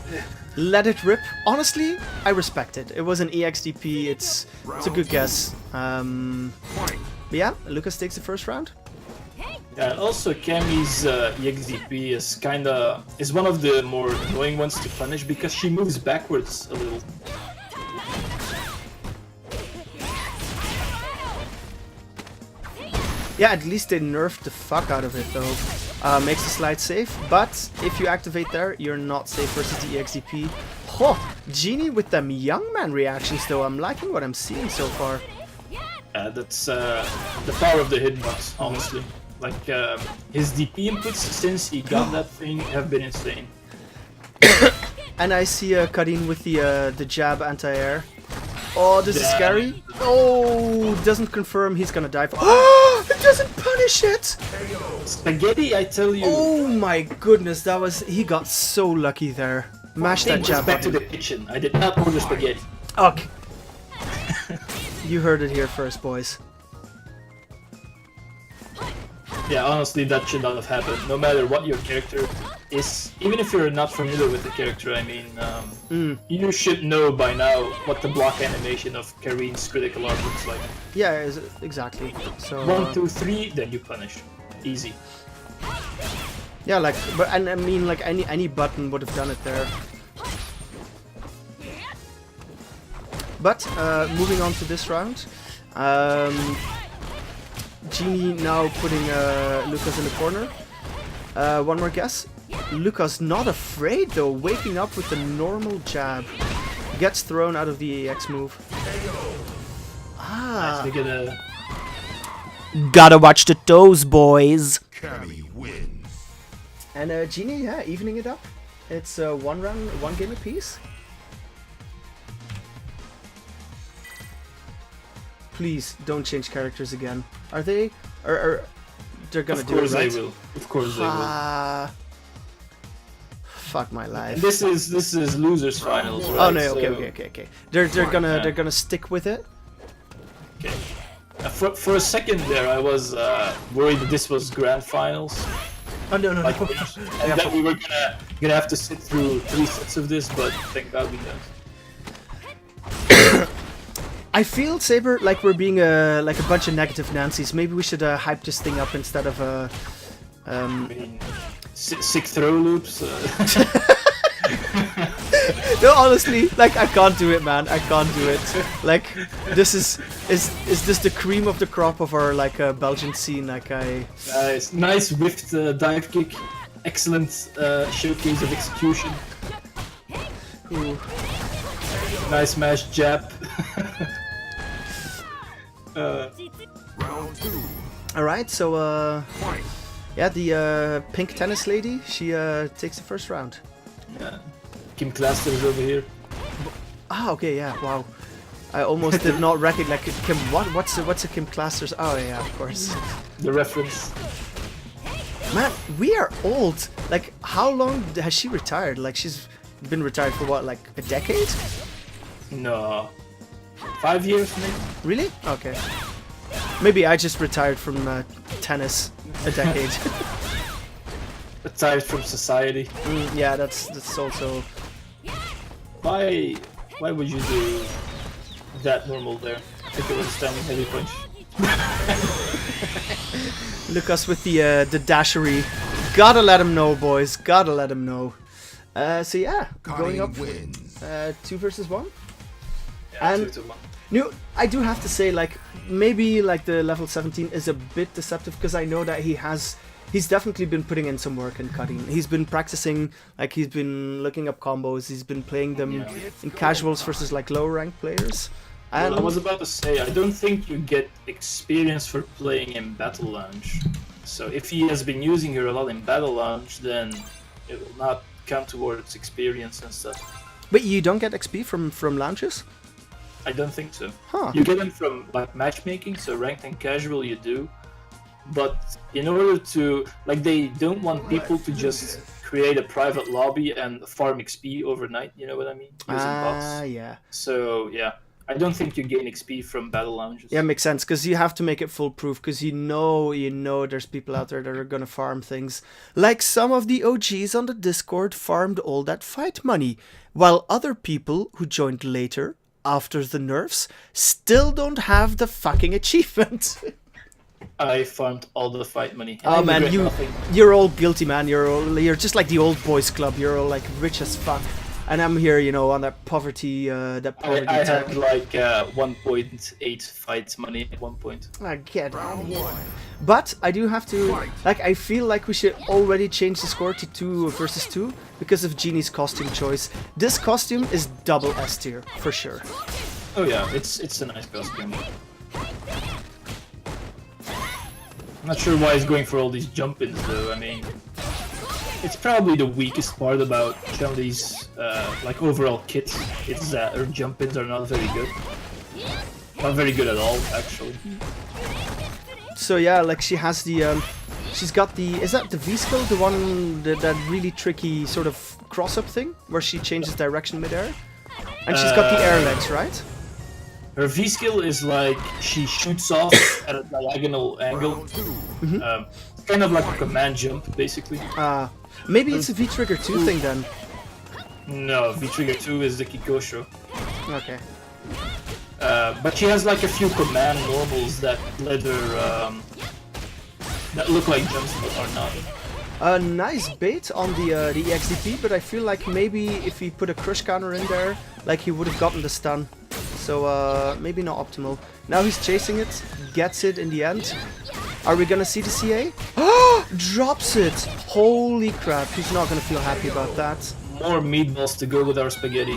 Speaker 2: Let it rip. Honestly, I respect it. It was an EXDP. It's a good guess. But yeah, Lukas takes the first round.
Speaker 1: Yeah, and also Cammy's EXDP is one of the more annoying ones to punish because she moves backwards a little.
Speaker 2: Yeah, at least they nerfed the fuck out of it though. Makes the slide safe, but if you activate there, you're not safe versus the EXDP. Oh, Genie with them young man reactions though. I'm liking what I'm seeing so far.
Speaker 1: That's the power of the hitbox, honestly. Like, his DP inputs since he got that thing have been insane.
Speaker 2: And I see Karin with the jab anti-air. Oh, this is scary. Oh, doesn't confirm he's gonna die for. Oh, it doesn't punish it.
Speaker 1: Spaghetti, I tell you.
Speaker 2: Oh my goodness, that was. He got so lucky there. Mash that jab
Speaker 1: back to
Speaker 2: button.
Speaker 1: the kitchen. I did not order spaghetti.
Speaker 2: Okay. You heard it here first, boys.
Speaker 1: Yeah, honestly, that should not have happened. No matter what your character is, even if you're not familiar with the character, I mean, you should know by now what the block animation of Karin's critical art looks like.
Speaker 2: Yeah, exactly. So
Speaker 1: 1, 2, 3, then you punish. Easy.
Speaker 2: yeah, like, but and I mean, like any button would have done it there. But moving on to this round, Genie now putting Lukas in the corner. One more guess. Lukas not afraid though, waking up with the normal jab. Gets thrown out of the AX move. Ah.
Speaker 1: Actually gonna...
Speaker 4: Gotta watch the toes, boys.
Speaker 3: Cammy wins.
Speaker 2: And Genie, yeah, evening it up. It's one round, one game apiece. Please don't change characters again. Are they? Or they're gonna
Speaker 1: Of
Speaker 2: do it,
Speaker 1: course
Speaker 2: right?
Speaker 1: they will. Of course they will.
Speaker 2: Fuck my life.
Speaker 1: And this is losers finals, right?
Speaker 2: Oh no,
Speaker 1: So-
Speaker 2: okay. They're gonna stick with it.
Speaker 1: Okay. For a second there, I was worried that this was grand finals,
Speaker 2: Oh no.
Speaker 1: like, and that we were gonna have to sit through 3 sets of this, but thank God we don't.
Speaker 2: I feel, Saber, like we're being like a bunch of negative Nancys. Maybe we should hype this thing up instead of
Speaker 1: I mean, sick throw loops.
Speaker 2: No, honestly, like I can't do it, man. I can't do it. Like this is this the cream of the crop of our like Belgian scene? Like
Speaker 1: Nice whiffed dive kick, excellent showcase of execution.
Speaker 2: Ooh.
Speaker 1: Nice mash jab.
Speaker 3: Round two.
Speaker 2: All right, so
Speaker 3: Fight.
Speaker 2: yeah, the pink tennis lady, she takes the first round.
Speaker 1: Yeah. Kim Cluster is over here.
Speaker 2: Ah, okay, yeah, wow. I almost did not recognize like, Kim. What's a Kim Clasters? Oh yeah, of course.
Speaker 1: The reference.
Speaker 2: Man, we are old. Like, how long has she retired? Like, she's been retired for what, like a decade?
Speaker 1: No. 5 years maybe?
Speaker 2: Really? Okay. Maybe I just retired from tennis a decade.
Speaker 1: Retired from society.
Speaker 2: Yeah, that's also.
Speaker 1: Why would you do that normal there? I think it was standing heavy punch.
Speaker 2: Lukas with the dashery. Gotta let him know, boys. Gotta let him know. So yeah, going up
Speaker 3: wins.
Speaker 2: 2 versus 1.
Speaker 1: Yeah,
Speaker 2: And
Speaker 1: 2-1.
Speaker 2: no, I do have to say, like, maybe like the level 17 is a bit deceptive because I know that he's definitely been putting in some work in cutting. He's been practicing, like he's been looking up combos. He's been playing them in casuals versus like lower ranked players. And
Speaker 1: Well, I was about to say, I don't think you get experience for playing in Battle Lounge. So if he has been using her a lot in Battle Lounge, then it will not count towards experience and stuff.
Speaker 2: but you don't get XP from launches.
Speaker 1: I don't think so.
Speaker 2: Huh.
Speaker 1: You get them from like matchmaking, so ranked and casual you do. But in order to, like, they don't want people to just create a private lobby and farm XP overnight, you know what I mean? Using bots.
Speaker 2: Yeah.
Speaker 1: So yeah, I don't think you gain XP from battle lounges.
Speaker 2: Yeah, makes sense, because you have to make it foolproof, because you know there's people out there that are gonna farm things. Like some of the OGs on the Discord farmed all that fight money, while other people who joined later, after the nerfs, still don't have the fucking achievement.
Speaker 1: I farmed all the fight money.
Speaker 2: Oh man,
Speaker 1: regret nothing.
Speaker 2: you're all guilty, man. You're just like the old boys club. You're all like rich as fuck, and I'm here, you know, on that poverty
Speaker 1: I
Speaker 2: tag.
Speaker 1: had like 1.8 fight money at one point.
Speaker 2: I get it.
Speaker 3: Round 1.
Speaker 2: But I do have to, like, I feel like we should already change the score to 2 versus 2 because of Genie's costume choice. This costume is double S tier for sure.
Speaker 1: Oh yeah, it's a nice costume. I'm not sure why he's going for all these jump-ins though. I mean, it's probably the weakest part about Chun-Li's like overall kit. It's that her jump-ins are not very good. Not very good at all, actually.
Speaker 2: So yeah, like she has the, she's got the, is that the V skill, the one that really tricky sort of cross-up thing where she changes direction mid-air, and she's got the air legs, right?
Speaker 1: Her V skill is like she shoots off at a diagonal angle. It's kind of like a command jump, basically.
Speaker 2: Maybe it's a V trigger 2 thing then.
Speaker 1: No, V trigger 2 is the Kikosho.
Speaker 2: Okay.
Speaker 1: But she has like a few command normals that let her that look like jumps but are not.
Speaker 2: A nice bait on the EXDP, but I feel like maybe if he put a crush counter in there, like he would have gotten the stun. So maybe not optimal. Now he's chasing it, gets it in the end. Are we gonna see the CA? Drops it! Holy crap, he's not gonna feel happy about that.
Speaker 1: More meatballs to go with our spaghetti.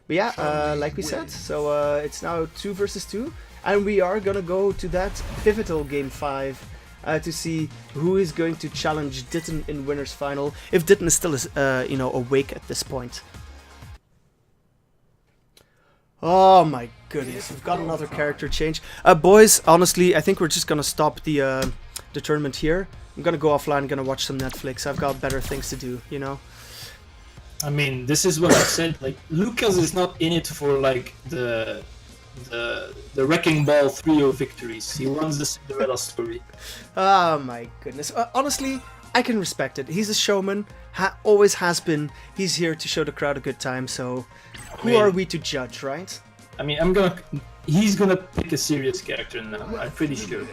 Speaker 2: But yeah, like we said, so it's now 2 versus 2, and we are gonna go to that pivotal game 5 to see who is going to challenge Ditn in winners final, if Ditn is still you know, awake at this point. Oh my goodness, we've got another character change. Boys, honestly, I think we're just gonna stop the tournament here. I'm gonna go offline, gonna watch some Netflix. I've got better things to do, you know?
Speaker 1: I mean, this is what I said. Like, Lukas is not in it for like the Wrecking Ball 3-0 victories. He wants the Cinderella story.
Speaker 2: Oh my goodness. Honestly, I can respect it. He's a showman, always has been. He's here to show the crowd a good time, so who are we to judge, right?
Speaker 1: I mean, he's gonna pick a serious character now, I'm pretty sure.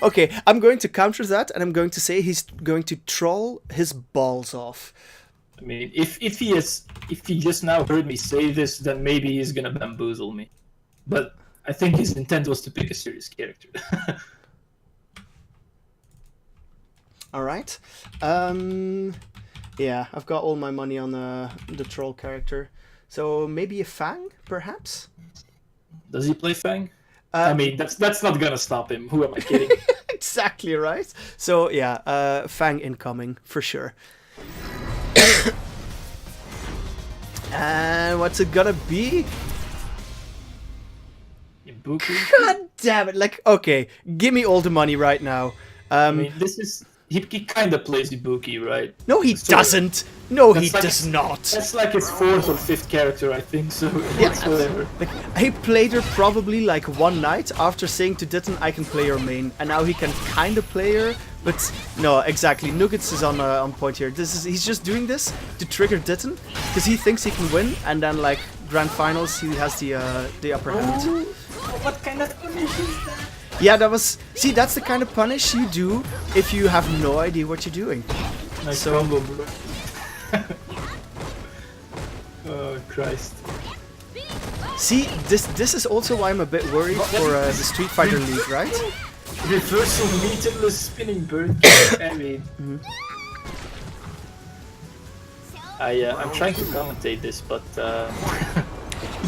Speaker 2: Okay, I'm going to counter that, and I'm going to say he's going to troll his balls off.
Speaker 1: I mean, if he just now heard me say this, then maybe he's gonna bamboozle me. But I think his intent was to pick a serious character.
Speaker 2: Alright. Yeah, I've got all my money on the troll character. So maybe a Fang, perhaps?
Speaker 1: Does he play Fang? I mean, that's not gonna stop him. Who am I kidding?
Speaker 2: Exactly right. So yeah, Fang incoming for sure. And what's it gonna be?
Speaker 1: Ibuku?
Speaker 2: God damn it! Like, okay, give me all the money right now.
Speaker 1: I mean, this is he kind of plays Ibuki, right?
Speaker 2: No, he
Speaker 1: So-
Speaker 2: doesn't. No, he
Speaker 1: That's like-
Speaker 2: does not.
Speaker 1: That's like his 4th or 5th character, I think. So
Speaker 2: Yeah,
Speaker 1: it's whatever.
Speaker 2: Like, he played her probably like one night after saying to Ditn, I can play her main, and now he can kind of play her, but no, exactly. Nuggets is on point here. He's just doing this to trigger Ditn because he thinks he can win, and then like grand finals he has the upper hand.
Speaker 1: Oh, what kind of punish is that?
Speaker 2: Yeah, that's the kind of punish you do if you have no idea what you're doing.
Speaker 1: Nice
Speaker 2: So-
Speaker 1: combo, bro. Oh Christ.
Speaker 2: See, this is also why I'm a bit worried for the Street Fighter League, right?
Speaker 1: Reversal meterless spinning bird. I mean, I'm trying to commentate this, but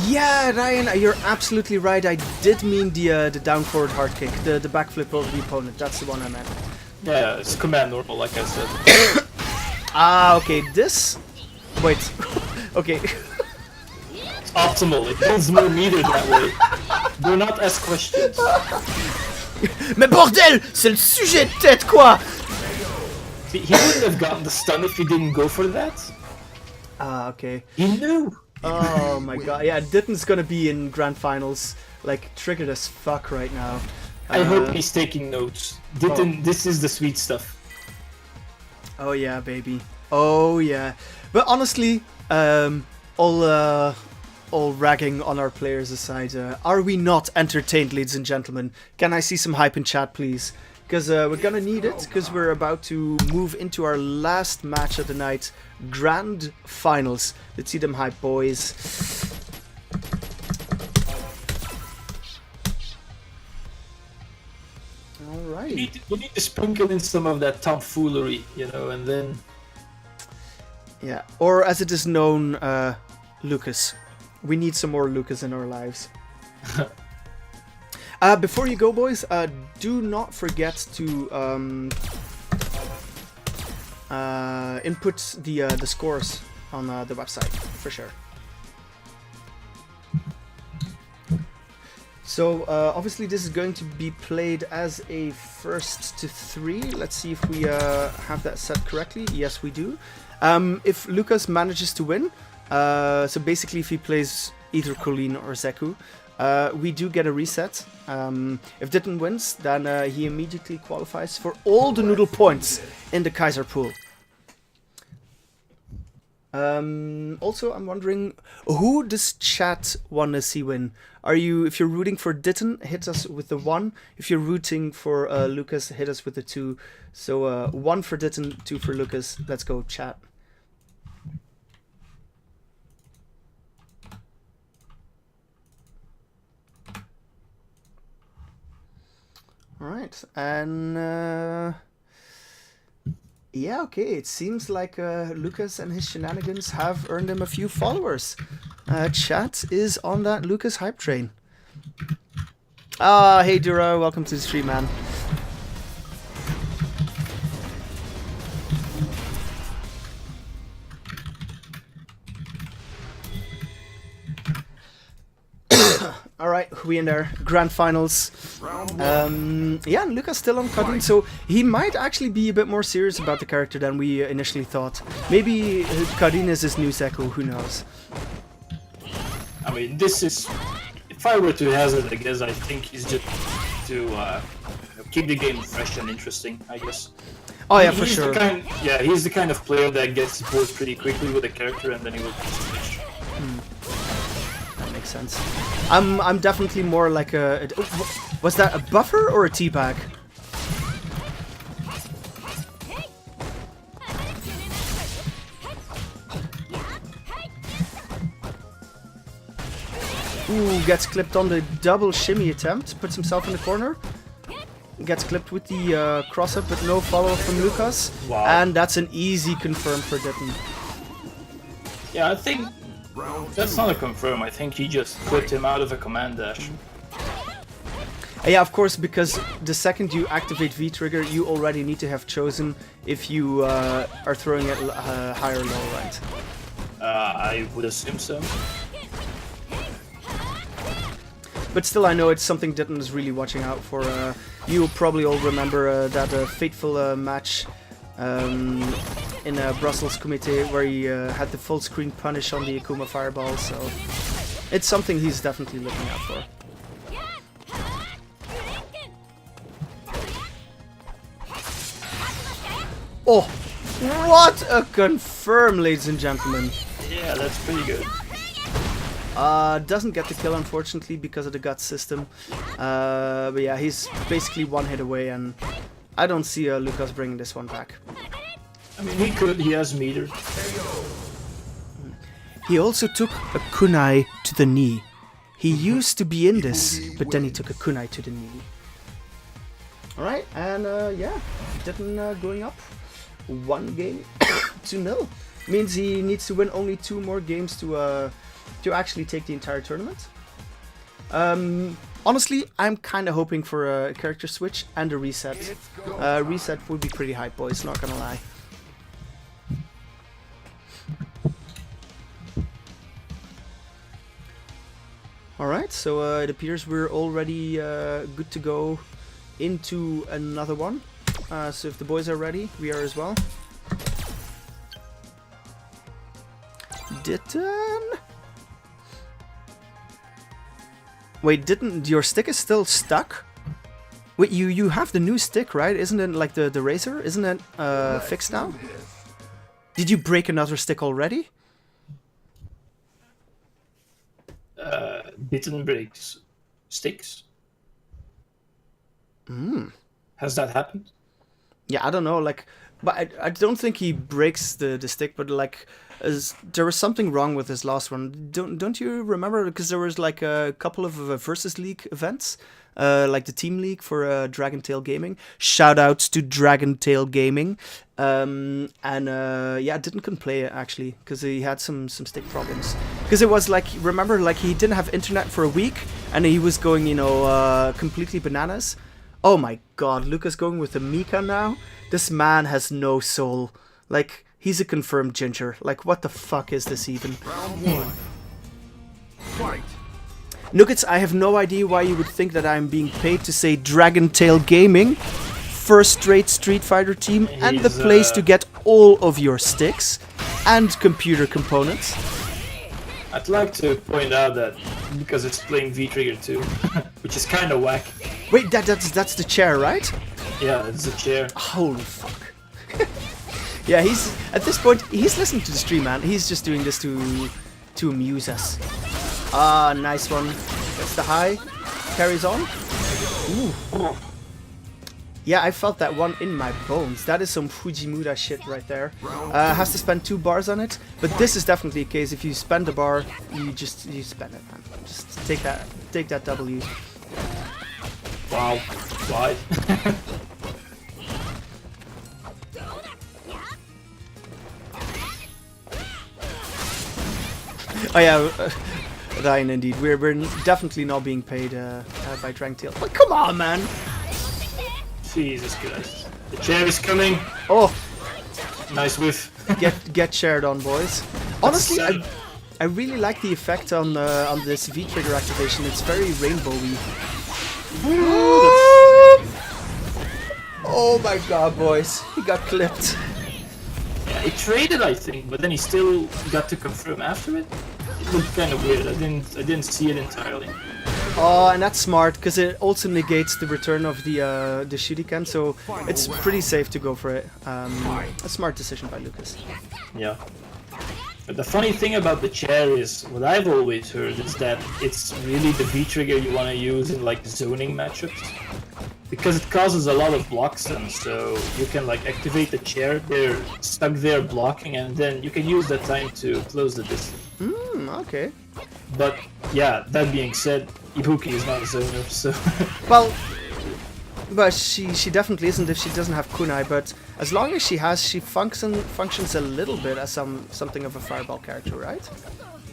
Speaker 2: Yeah, Ryan, you're absolutely right. I did mean the down forward hard kick, the backflip over the opponent. That's the one I meant.
Speaker 1: yeah, it's command normal, like I said.
Speaker 2: Ah, okay. This. Wait. Okay.
Speaker 1: It's optimal. It builds more meter that way. Do not ask questions.
Speaker 2: Mais bordel, c'est le sujet de tête, quoi.
Speaker 1: See, he wouldn't have gotten the stun if he didn't go for that.
Speaker 2: Ah, okay.
Speaker 1: He knew.
Speaker 2: Oh my god. Yeah, Ditton's gonna be in grand finals, like triggered as fuck right now.
Speaker 1: I hope he's taking notes. This is the sweet stuff.
Speaker 2: Oh yeah, baby. Oh yeah. But honestly, all ragging on our players aside, are we not entertained, ladies and gentlemen? Can I see some hype in chat, please? Because we're gonna need it, because we're about to move into our last match of the night, grand finals. Let's see them hype, boys. All right.
Speaker 1: You need to sprinkle in some of that tomfoolery, you know, and then
Speaker 2: Yeah, or as it is known, Lucas. We need some more Lucas in our lives. Before you go, boys, do not forget to input the scores on the website, for sure. So, obviously this is going to be played as a 1st to 3. Let's see if we have that set correctly. Yes, we do. If Lucas manages to win, so basically if he plays either Colleen or Zeku, we do get a reset. If Ditn wins, then he immediately qualifies for all the noodle points in the Kayzr pool. Also, I'm wondering, who does chat want to see win? If you're rooting for Ditn, hit us with the 1. If you're rooting for Lucas, hit us with the 2. So 1 for Ditn, 2 for Lucas. Let's go, chat. Alright, and yeah, okay, it seems like Lucas and his shenanigans have earned him a few followers. Chat is on that Lucas hype train. Ah, hey Dura, welcome to the stream, man. Alright, we in there. Grand finals. Yeah, and Lucas still on Kadin, so he might actually be a bit more serious about the character than we initially thought. Maybe Kadin is his new Zeku, who knows.
Speaker 1: I mean, this is... If I were to hazard a guess, I think he's just to keep the game fresh and interesting, I guess.
Speaker 2: Oh yeah, for
Speaker 1: He's
Speaker 2: sure.
Speaker 1: He's the kind of player that gets bored pretty quickly with a character and then he will switch.
Speaker 2: That makes sense. I'm definitely more like a... Was that a buffer or a teabag? Ooh, gets clipped on the double shimmy attempt, puts himself in the corner. Gets clipped with the cross-up, but no follow-up from Lucas.
Speaker 1: Wow.
Speaker 2: And that's an easy confirm for Ditn.
Speaker 1: Yeah, I think that's not a confirm. I think he just put him out of a command dash.
Speaker 2: Yeah, of course, because the second you activate V-trigger, you already need to have chosen if you are throwing it high or low, right?
Speaker 1: I would assume so.
Speaker 2: But still, I know it's something Ditn is really watching out for. You probably all remember that fateful match in Brussels Committee where he had the full screen punish on the Akuma Fireball, so it's something he's definitely looking out for. Oh, what a confirm, ladies and gentlemen.
Speaker 1: Yeah, that's pretty good.
Speaker 2: Doesn't get the kill, unfortunately, because of the gut system. But yeah, he's basically one hit away, and I don't see Lukas bringing this one back.
Speaker 1: I mean, he could. He has meter.
Speaker 2: He also took a kunai to the knee. He used to be in this, but then he took a kunai to the knee. Alright, and yeah, Ditn going up 1 game to 0. Means he needs to win only 2 more games to actually take the entire tournament. Honestly, I'm kind of hoping for a character switch and a reset. Reset would be pretty hype, boys, not gonna lie. Alright, so it appears we're already good to go into another one. So if the boys are ready, we are as well. Ditn. Wait, your stick is still stuck? Wait, you have the new stick, right? Isn't it like the Razor? Isn't it fixed now? Did you break another stick already?
Speaker 1: Ditn breaks sticks. Has that happened?
Speaker 2: Yeah, I don't know, like, but I don't think he breaks the stick, but like, there was something wrong with his last one. Don't you remember? Because there was like a couple of Versus League events, like the Team League for Dragon Tail Gaming. Shout outs to Dragon Tail Gaming. Yeah, couldn't play it actually because he had some stick problems. Because it was like, remember, like he didn't have internet for a week and he was going, you know, completely bananas. Oh my god, Lukas going with the Mika now? This man has no soul. Like, he's a confirmed ginger. Like, what the fuck is this even?
Speaker 3: Round 1. Fight.
Speaker 2: Nuggets, I have no idea why you would think that I'm being paid to say Dragon Tail Gaming, first rate Street Fighter team, and the place to get all of your sticks and computer components.
Speaker 1: I'd like to point out that because it's playing V-Trigger 2, which is kind of whack.
Speaker 2: Wait, that's the chair, right?
Speaker 1: Yeah, it's a chair.
Speaker 2: Holy fuck. Yeah, he's at this point he's listening to the stream, man. He's just doing this to amuse us. Ah, nice one. That's the high. Carries on. Ooh. Yeah, I felt that one in my bones. That is some Fujimura shit right there. Has to spend 2 bars on it, but this is definitely a case. If you spend a bar, you spend it, man. Just take that W.
Speaker 1: Wow. Why?
Speaker 2: Oh yeah, Ryan, indeed. We're definitely not being paid by Dragon Tail. But come on, man.
Speaker 1: Jesus Christ. The chair is coming.
Speaker 2: Oh,
Speaker 1: Nice whiff.
Speaker 2: get shared on, boys. Honestly, I really like the effect on this V-trigger activation. It's very rainbowy. Oh my god, boys. He got clipped.
Speaker 1: Yeah, he traded, I think, but then he still got to confirm after it. It looked kind of weird. I didn't see it entirely.
Speaker 2: Oh, and that's smart because it also negates the return of the shuriken, so it's pretty safe to go for it. A smart decision by Lukas.
Speaker 1: Yeah. But the funny thing about the chair is, what I've always heard is that it's really the V-trigger you want to use in like zoning matchups. Because it causes a lot of blocks, and so you can like activate the chair, they're stuck there blocking, and then you can use that time to close the distance.
Speaker 2: Okay.
Speaker 1: But yeah, that being said, Ibuki is not a zoner, so...
Speaker 2: Well, but she definitely isn't if she doesn't have kunai, but as long as she functions a little bit as something of a fireball character, right?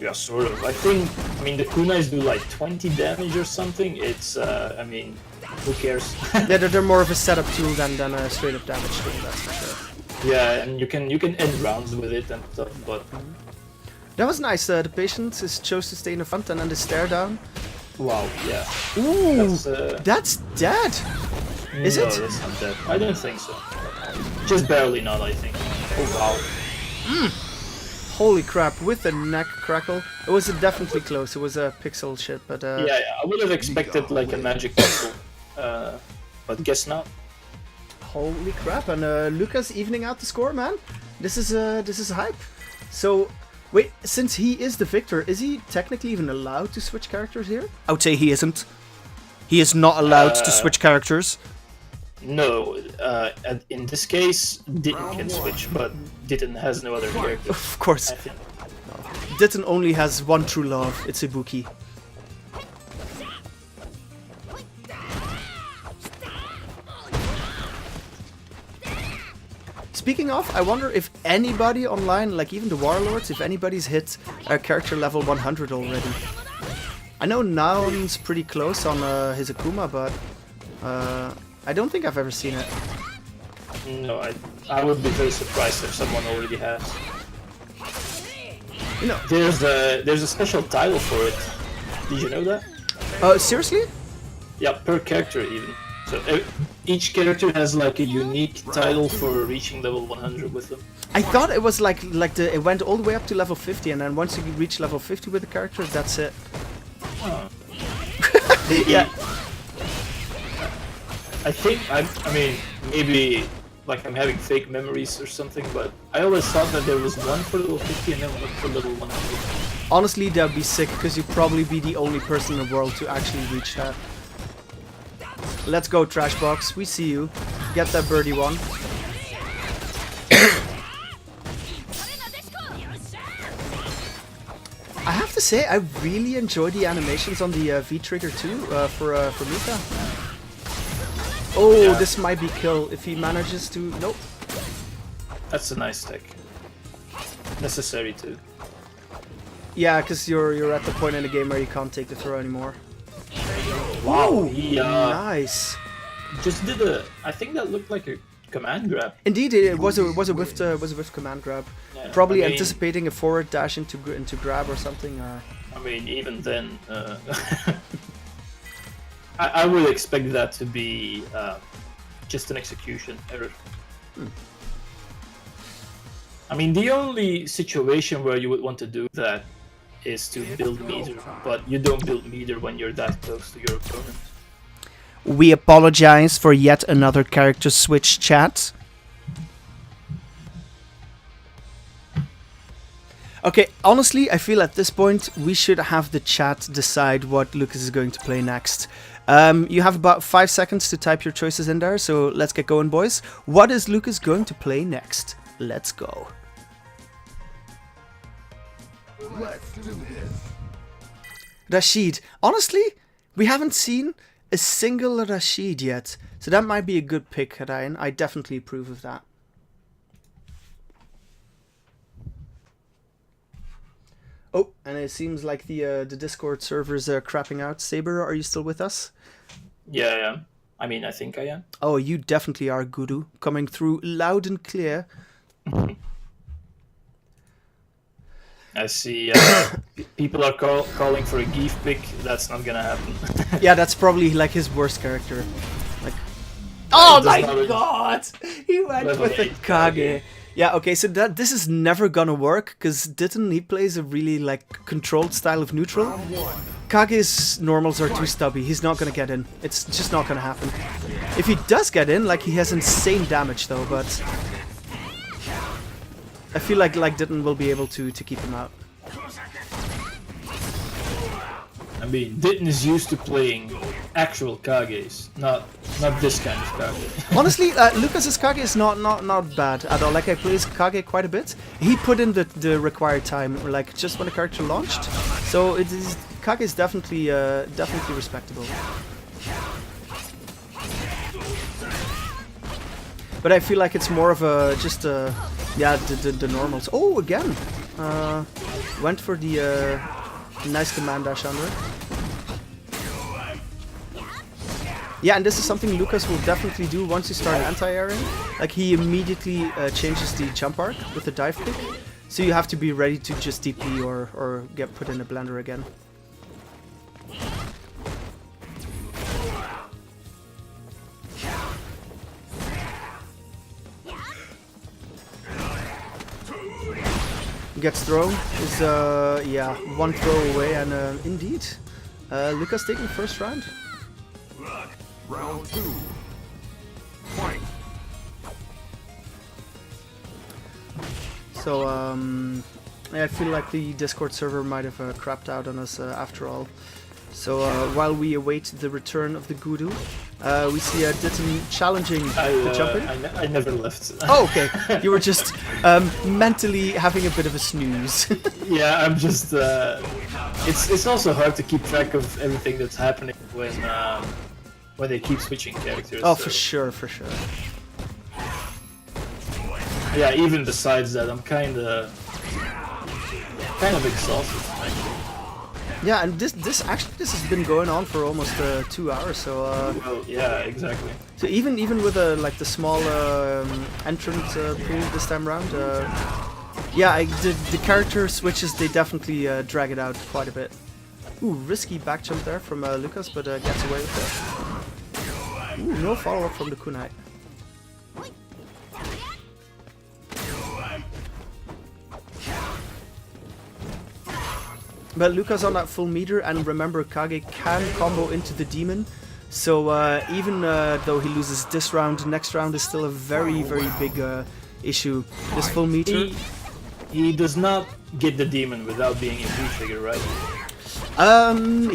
Speaker 1: Yeah, sort of. I mean, the kunais do like 20 damage or something. It's, I mean, who cares?
Speaker 2: Yeah, they're more of a setup tool than a straight up damage tool, that's for sure.
Speaker 1: Yeah, and you can end rounds with it and stuff, but...
Speaker 2: That was nice. The patient chose to stay in the front and then the stare down.
Speaker 1: Wow, yeah.
Speaker 2: Ooh,
Speaker 1: That's,
Speaker 2: that's dead. Is
Speaker 1: no,
Speaker 2: it?
Speaker 1: that's not that. I don't think so. Just barely not, I think. Oh wow.
Speaker 2: Holy crap! With the neck crackle, it was definitely close. It was a pixel shit, but
Speaker 1: Yeah, I would have expected like a magic missile, but guess not.
Speaker 2: holy crap! And Lucas evening out the score, man. This is hype. So. Wait, since he is the victor, is he technically even allowed to switch characters here?
Speaker 4: I would say he isn't. He is not allowed to switch characters.
Speaker 1: No, in this case, Ditn can switch, but Ditn has no other character.
Speaker 2: Of course.
Speaker 1: I think.
Speaker 2: Ditn only has one true love, it's Ibuki. Speaking of, I wonder if anybody online, like even the Warlords, if anybody's hit a character level 100 already. I know Naon's pretty close on his Akuma, but I don't think I've ever seen it.
Speaker 1: No, I would be very surprised if someone already has.
Speaker 2: You know,
Speaker 1: There's a special title for it. Did you know that?
Speaker 2: seriously?
Speaker 1: Yeah, per character even. So each character has like a unique title for reaching level 100 with them.
Speaker 2: I thought it was like it went all the way up to level 50, and then once you reach level 50 with the character, that's it.
Speaker 1: Oh.
Speaker 2: Yeah.
Speaker 1: I think I mean maybe like I'm having fake memories or something, but I always thought that there was one for level 50 and then one for level 100.
Speaker 2: Honestly, that'd be sick, because you'd probably be the only person in the world to actually reach that. Let's go, Trashbox. We see you. Get that birdie one. I have to say, I really enjoy the animations on the V-Trigger too, for Mika. Oh,
Speaker 1: Yeah.
Speaker 2: this might be kill if he manages to... Nope.
Speaker 1: That's a nice tech. Necessary too.
Speaker 2: Yeah, because you're at the point in the game where you can't take the throw anymore.
Speaker 1: Wow, he
Speaker 2: Nice.
Speaker 1: just did a. I think that looked like a command grab.
Speaker 2: Indeed, it was a whiff command grab.
Speaker 1: Yeah,
Speaker 2: Probably
Speaker 1: I mean-
Speaker 2: anticipating a forward dash into grab or something.
Speaker 1: I mean, even then, I would expect that to be just an execution error. I mean, the only situation where you would want to do that is to build meter, but you don't build meter when you're that close to your opponent.
Speaker 4: We apologize for yet another character switch, chat.
Speaker 2: Okay, honestly, I feel at this point we should have the chat decide what Lucas is going to play next. You have about 5 seconds to type your choices in there, so let's get going, boys. What is Lucas going to play next? Let's go.
Speaker 3: Let's do this.
Speaker 2: Rashid. Honestly, we haven't seen a single Rashid yet, so that might be a good pick, Ryan. I definitely approve of that. Oh, and it seems like the Discord server's crapping out. Saber, are you still with us?
Speaker 1: Yeah, I am. I mean, I think I am.
Speaker 2: Oh, you definitely are, Guru. Coming through loud and clear.
Speaker 1: I see people are calling for a Geef pick. That's not gonna happen.
Speaker 2: Yeah, that's probably like his worst character. Like, oh
Speaker 1: Does
Speaker 2: my
Speaker 1: not really-
Speaker 2: god! He went
Speaker 1: Level
Speaker 2: with the
Speaker 1: 8
Speaker 2: Kage. Yeah, okay, so this is never gonna work, because Ditn, he plays a really like controlled style of neutral. Kage's normals are too stubby. He's not gonna get in. It's just not gonna happen. If he does get in, like, he has insane damage though, but I feel like Ditn will be able to keep him out.
Speaker 1: I mean, Ditn is used to playing actual Kages, not this kind of Kage.
Speaker 2: Honestly, Lucas's Kage is not bad at all. Like, I play his Kage quite a bit. He put in the required time, like just when the character launched. So Kage is definitely respectable. But I feel like it's more of a just the normals. Oh, again, went for the nice command dash under it. Yeah, and this is something Lucas will definitely do once you start anti-airing. Like, he immediately changes the jump arc with the dive kick. So you have to be ready to just DP or get put in a blender again. gets thrown. Is yeah, one throw away, and indeed, Lukas taking the first round.
Speaker 3: Round 2. Fight.
Speaker 2: So I feel like the Discord server might have crapped out on us after all. So while we await the return of the Gudu, we see Ditn challenging the jump in.
Speaker 1: I never left.
Speaker 2: Oh, okay. You were just mentally having a bit of a snooze.
Speaker 1: Yeah, I'm just. It's also hard to keep track of everything that's happening when they keep switching characters.
Speaker 2: Oh,
Speaker 1: so.
Speaker 2: for sure, for sure.
Speaker 1: Yeah, even besides that, I'm kind of exhausted. Actually.
Speaker 2: Yeah, and this has been going on for almost 2 hours. So.
Speaker 1: Well, yeah, exactly.
Speaker 2: So even with like the small entrant pool this time around, yeah, the character switches, they definitely drag it out quite a bit. Ooh, risky back jump there from Lukas, but gets away with it. Ooh, no follow up from the kunai. But Lukas on that full meter, and remember, Kage can combo into the demon. So even though he loses this round, next round is still a very, very big issue. This full meter.
Speaker 1: He does not get the demon without being a V-trigger, right?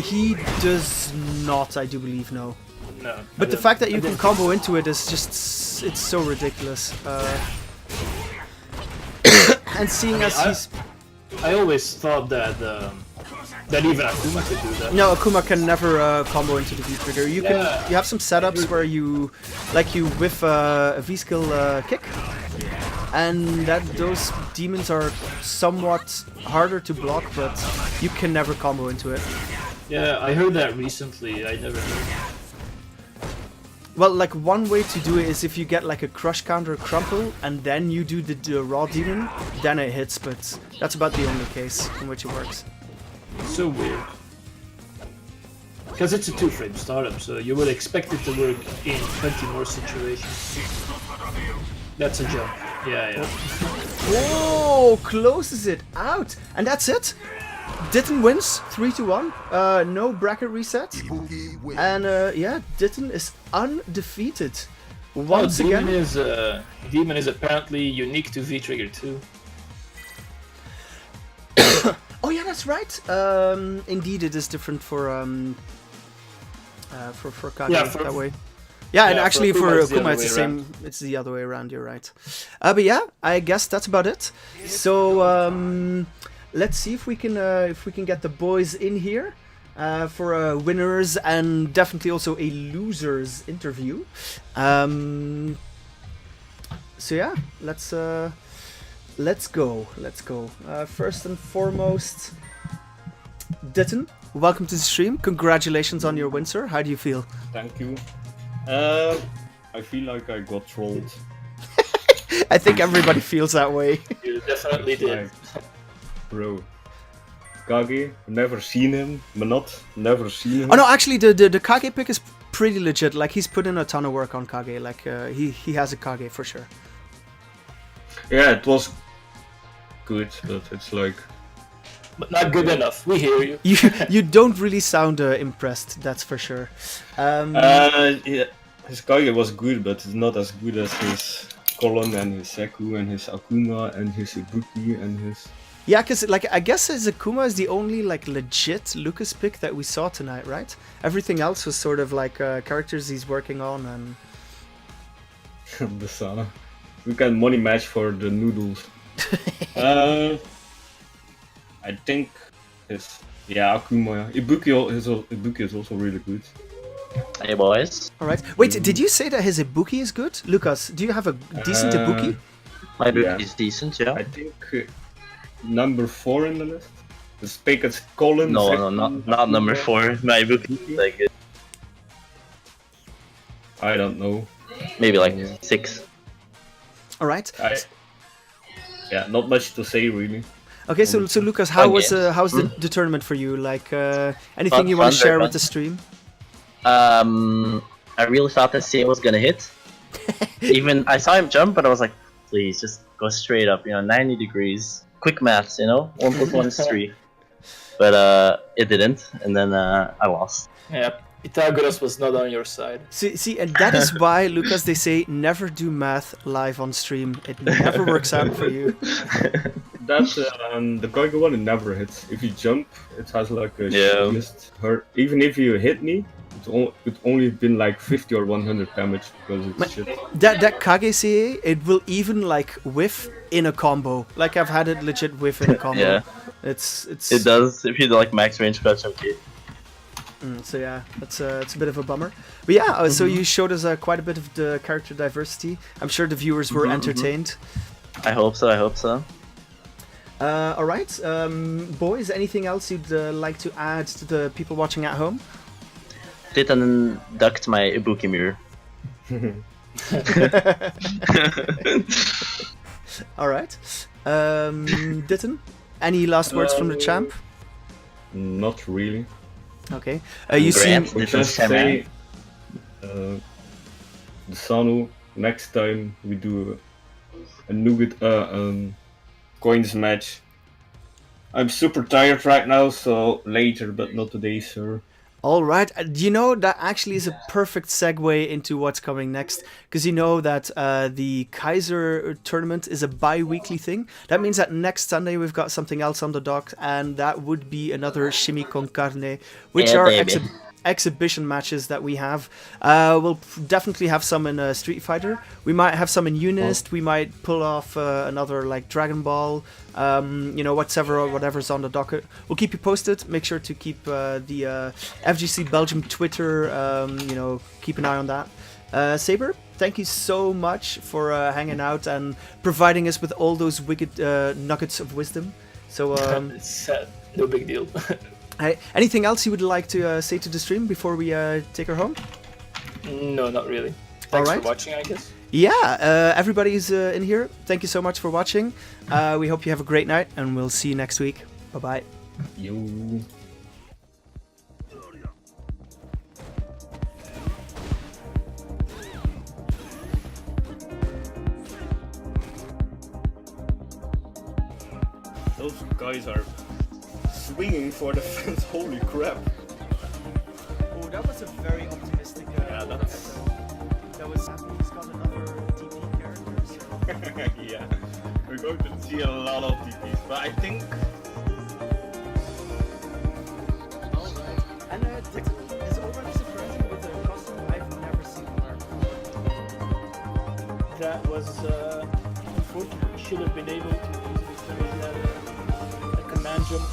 Speaker 2: He does not, I do believe, no.
Speaker 1: No.
Speaker 2: But the fact that you can combo into it is just, it's so ridiculous. And seeing as he's...
Speaker 1: I always thought that that even Akuma could do that.
Speaker 2: No, Akuma can never combo into the V trigger. You can, you have some setups where you whiff a V skill kick, and those demons are somewhat harder to block, but you can never combo into it.
Speaker 1: Yeah, I heard that recently. I never heard.
Speaker 2: Well, like one way to do it is if you get like a crush counter crumple and then you do the raw demon, then it hits, but that's about the only case in which it works.
Speaker 1: So weird. Because it's a 2-frame startup, so you would expect it to work in 20 more situations. That's a jump. Yeah.
Speaker 2: Whoa, closes it out, and that's it. Ditn wins 3-1. No bracket reset,
Speaker 3: Ibuki wins.
Speaker 2: and yeah, Ditn is undefeated once again.
Speaker 1: Demon is apparently unique to V-Trigger too.
Speaker 2: Oh yeah, that's right. Indeed, it is different for Kage that way. Yeah, and actually for Akuma it's the same. It's the other way around. You're right. But yeah, I guess that's about it. So let's see if we can get the boys in here for a winners and definitely also a losers interview. So yeah, let's go. First and foremost, Ditn, welcome to the stream. Congratulations on your win, sir. How do you feel?
Speaker 5: Thank you. I feel like I got trolled.
Speaker 2: I think everybody feels that way.
Speaker 1: You definitely did.
Speaker 5: Like, bro, Kage, never seen him. Manat, never seen him.
Speaker 2: Oh no, actually, the Kage pick is pretty legit. Like he's put in a ton of work on Kage. Like he has a Kage for sure.
Speaker 5: Yeah, it was good, but it's like.
Speaker 1: But not good enough. We hear you.
Speaker 2: You don't really sound impressed. That's for sure.
Speaker 5: Yeah, his Kage was good, but it's not as good as his Colin and his Seku and his Akuma and his Ibuki and his.
Speaker 2: Yeah, because like I guess his Akuma is the only like legit Lukas pick that we saw tonight, right? Everything else was sort of like characters he's working on and.
Speaker 5: Desano. We can money match for the noodles. I think his Akuma. Ibuki is also really good.
Speaker 6: Hey boys.
Speaker 2: Alright. Wait, did you say that his Ibuki is good? Lukas, do you have a decent Ibuki?
Speaker 6: My Ibuki is decent, yeah.
Speaker 5: I think number 4 in the list. The pick is Colin.
Speaker 6: No, not number 4. My Ibuki is like good.
Speaker 5: I don't know.
Speaker 6: Maybe like 6.
Speaker 2: Alright.
Speaker 5: Yeah, not much to say really.
Speaker 2: Okay, so Lukas, how's the tournament for you? Like anything you want to share with the stream?
Speaker 6: I really thought that CA was gonna hit. Even I saw him jump, but I was like, please just go straight up. 90 degrees. quick maths, you know? 1 plus 1 is 3. But it didn't, and then I lost.
Speaker 1: Yeah, Pythagoras was not on your side.
Speaker 2: See, and that is why, Lucas, they say never do math live on stream. It never works out for you.
Speaker 5: That's the Geiger one. It never hits. If you jump, it has like a
Speaker 6: Yeah.
Speaker 5: just hurt. Even if you hit me, it's only been like 50 or 100 damage because it's shit.
Speaker 2: That Kayzr, it will even like whiff in a combo. Like I've had it legit whiff in a combo.
Speaker 6: Yeah.
Speaker 2: It's
Speaker 6: It does if you do like max range crouch MK.
Speaker 2: So yeah, it's a bit of a bummer. But yeah, so you showed us quite a bit of the character diversity. I'm sure the viewers were entertained.
Speaker 6: I hope so. I hope so.
Speaker 2: All right, boys, anything else you'd like to add to the people watching at home?
Speaker 6: Ditn ducked my Ibuki mirror.
Speaker 2: All right, Ditn, any last words from the champ?
Speaker 5: Not really.
Speaker 2: Okay, you seem.
Speaker 6: Grant,
Speaker 5: We
Speaker 6: Ditn's
Speaker 5: just
Speaker 6: camera.
Speaker 5: say, Desano, next time we do a nugget coins match. I'm super tired right now, so later, but not today, sir.
Speaker 2: All right, you know that actually is a perfect segue into what's coming next, because you know that the Kayzr tournament is a bi-weekly thing. That means that next Sunday we've got something else on the dock, and that would be another Shimmy con Carne, which
Speaker 6: Yeah,
Speaker 2: are
Speaker 6: baby.
Speaker 2: exhibition matches that we have. We'll definitely have some in Street Fighter. We might have some in Unist. We might pull off another like Dragon Ball. You know, whatever's on the docket. We'll keep you posted. Make sure to keep the FGC Belgium Twitter. You know, keep an eye on that. Saber, thank you so much for hanging out and providing us with all those wicked nuggets of wisdom. So,
Speaker 1: It's no big deal.
Speaker 2: anything else you would like to say to the stream before we take her home?
Speaker 1: No, not really. Thanks
Speaker 2: Alright.
Speaker 1: for watching, I guess.
Speaker 2: Yeah, everybody's in here. Thank you so much for watching. We hope you have a great night, and we'll see you next week. Bye-bye.
Speaker 5: Yo. Those guys are swinging for the fence. Holy crap!
Speaker 2: Oh, that was a very optimistic.
Speaker 5: Yeah, that's.
Speaker 2: That was. He's got another DP character.
Speaker 5: Yeah, we're going to see a lot of DPs, but I think.
Speaker 2: Alright. And Ditn is already surprising with a costume I've never seen wear.
Speaker 1: That was unfortunate. Should have been able to easily finish that a command jump.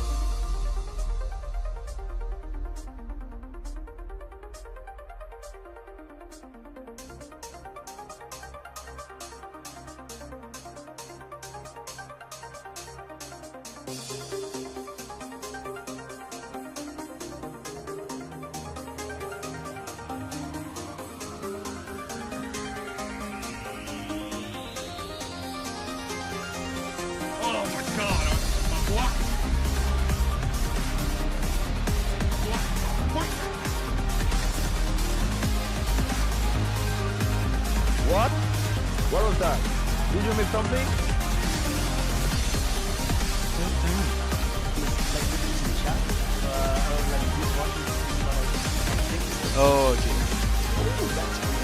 Speaker 3: Oh my god, I'm blocked.
Speaker 7: What? What was that? Did you miss something? Oh, okay.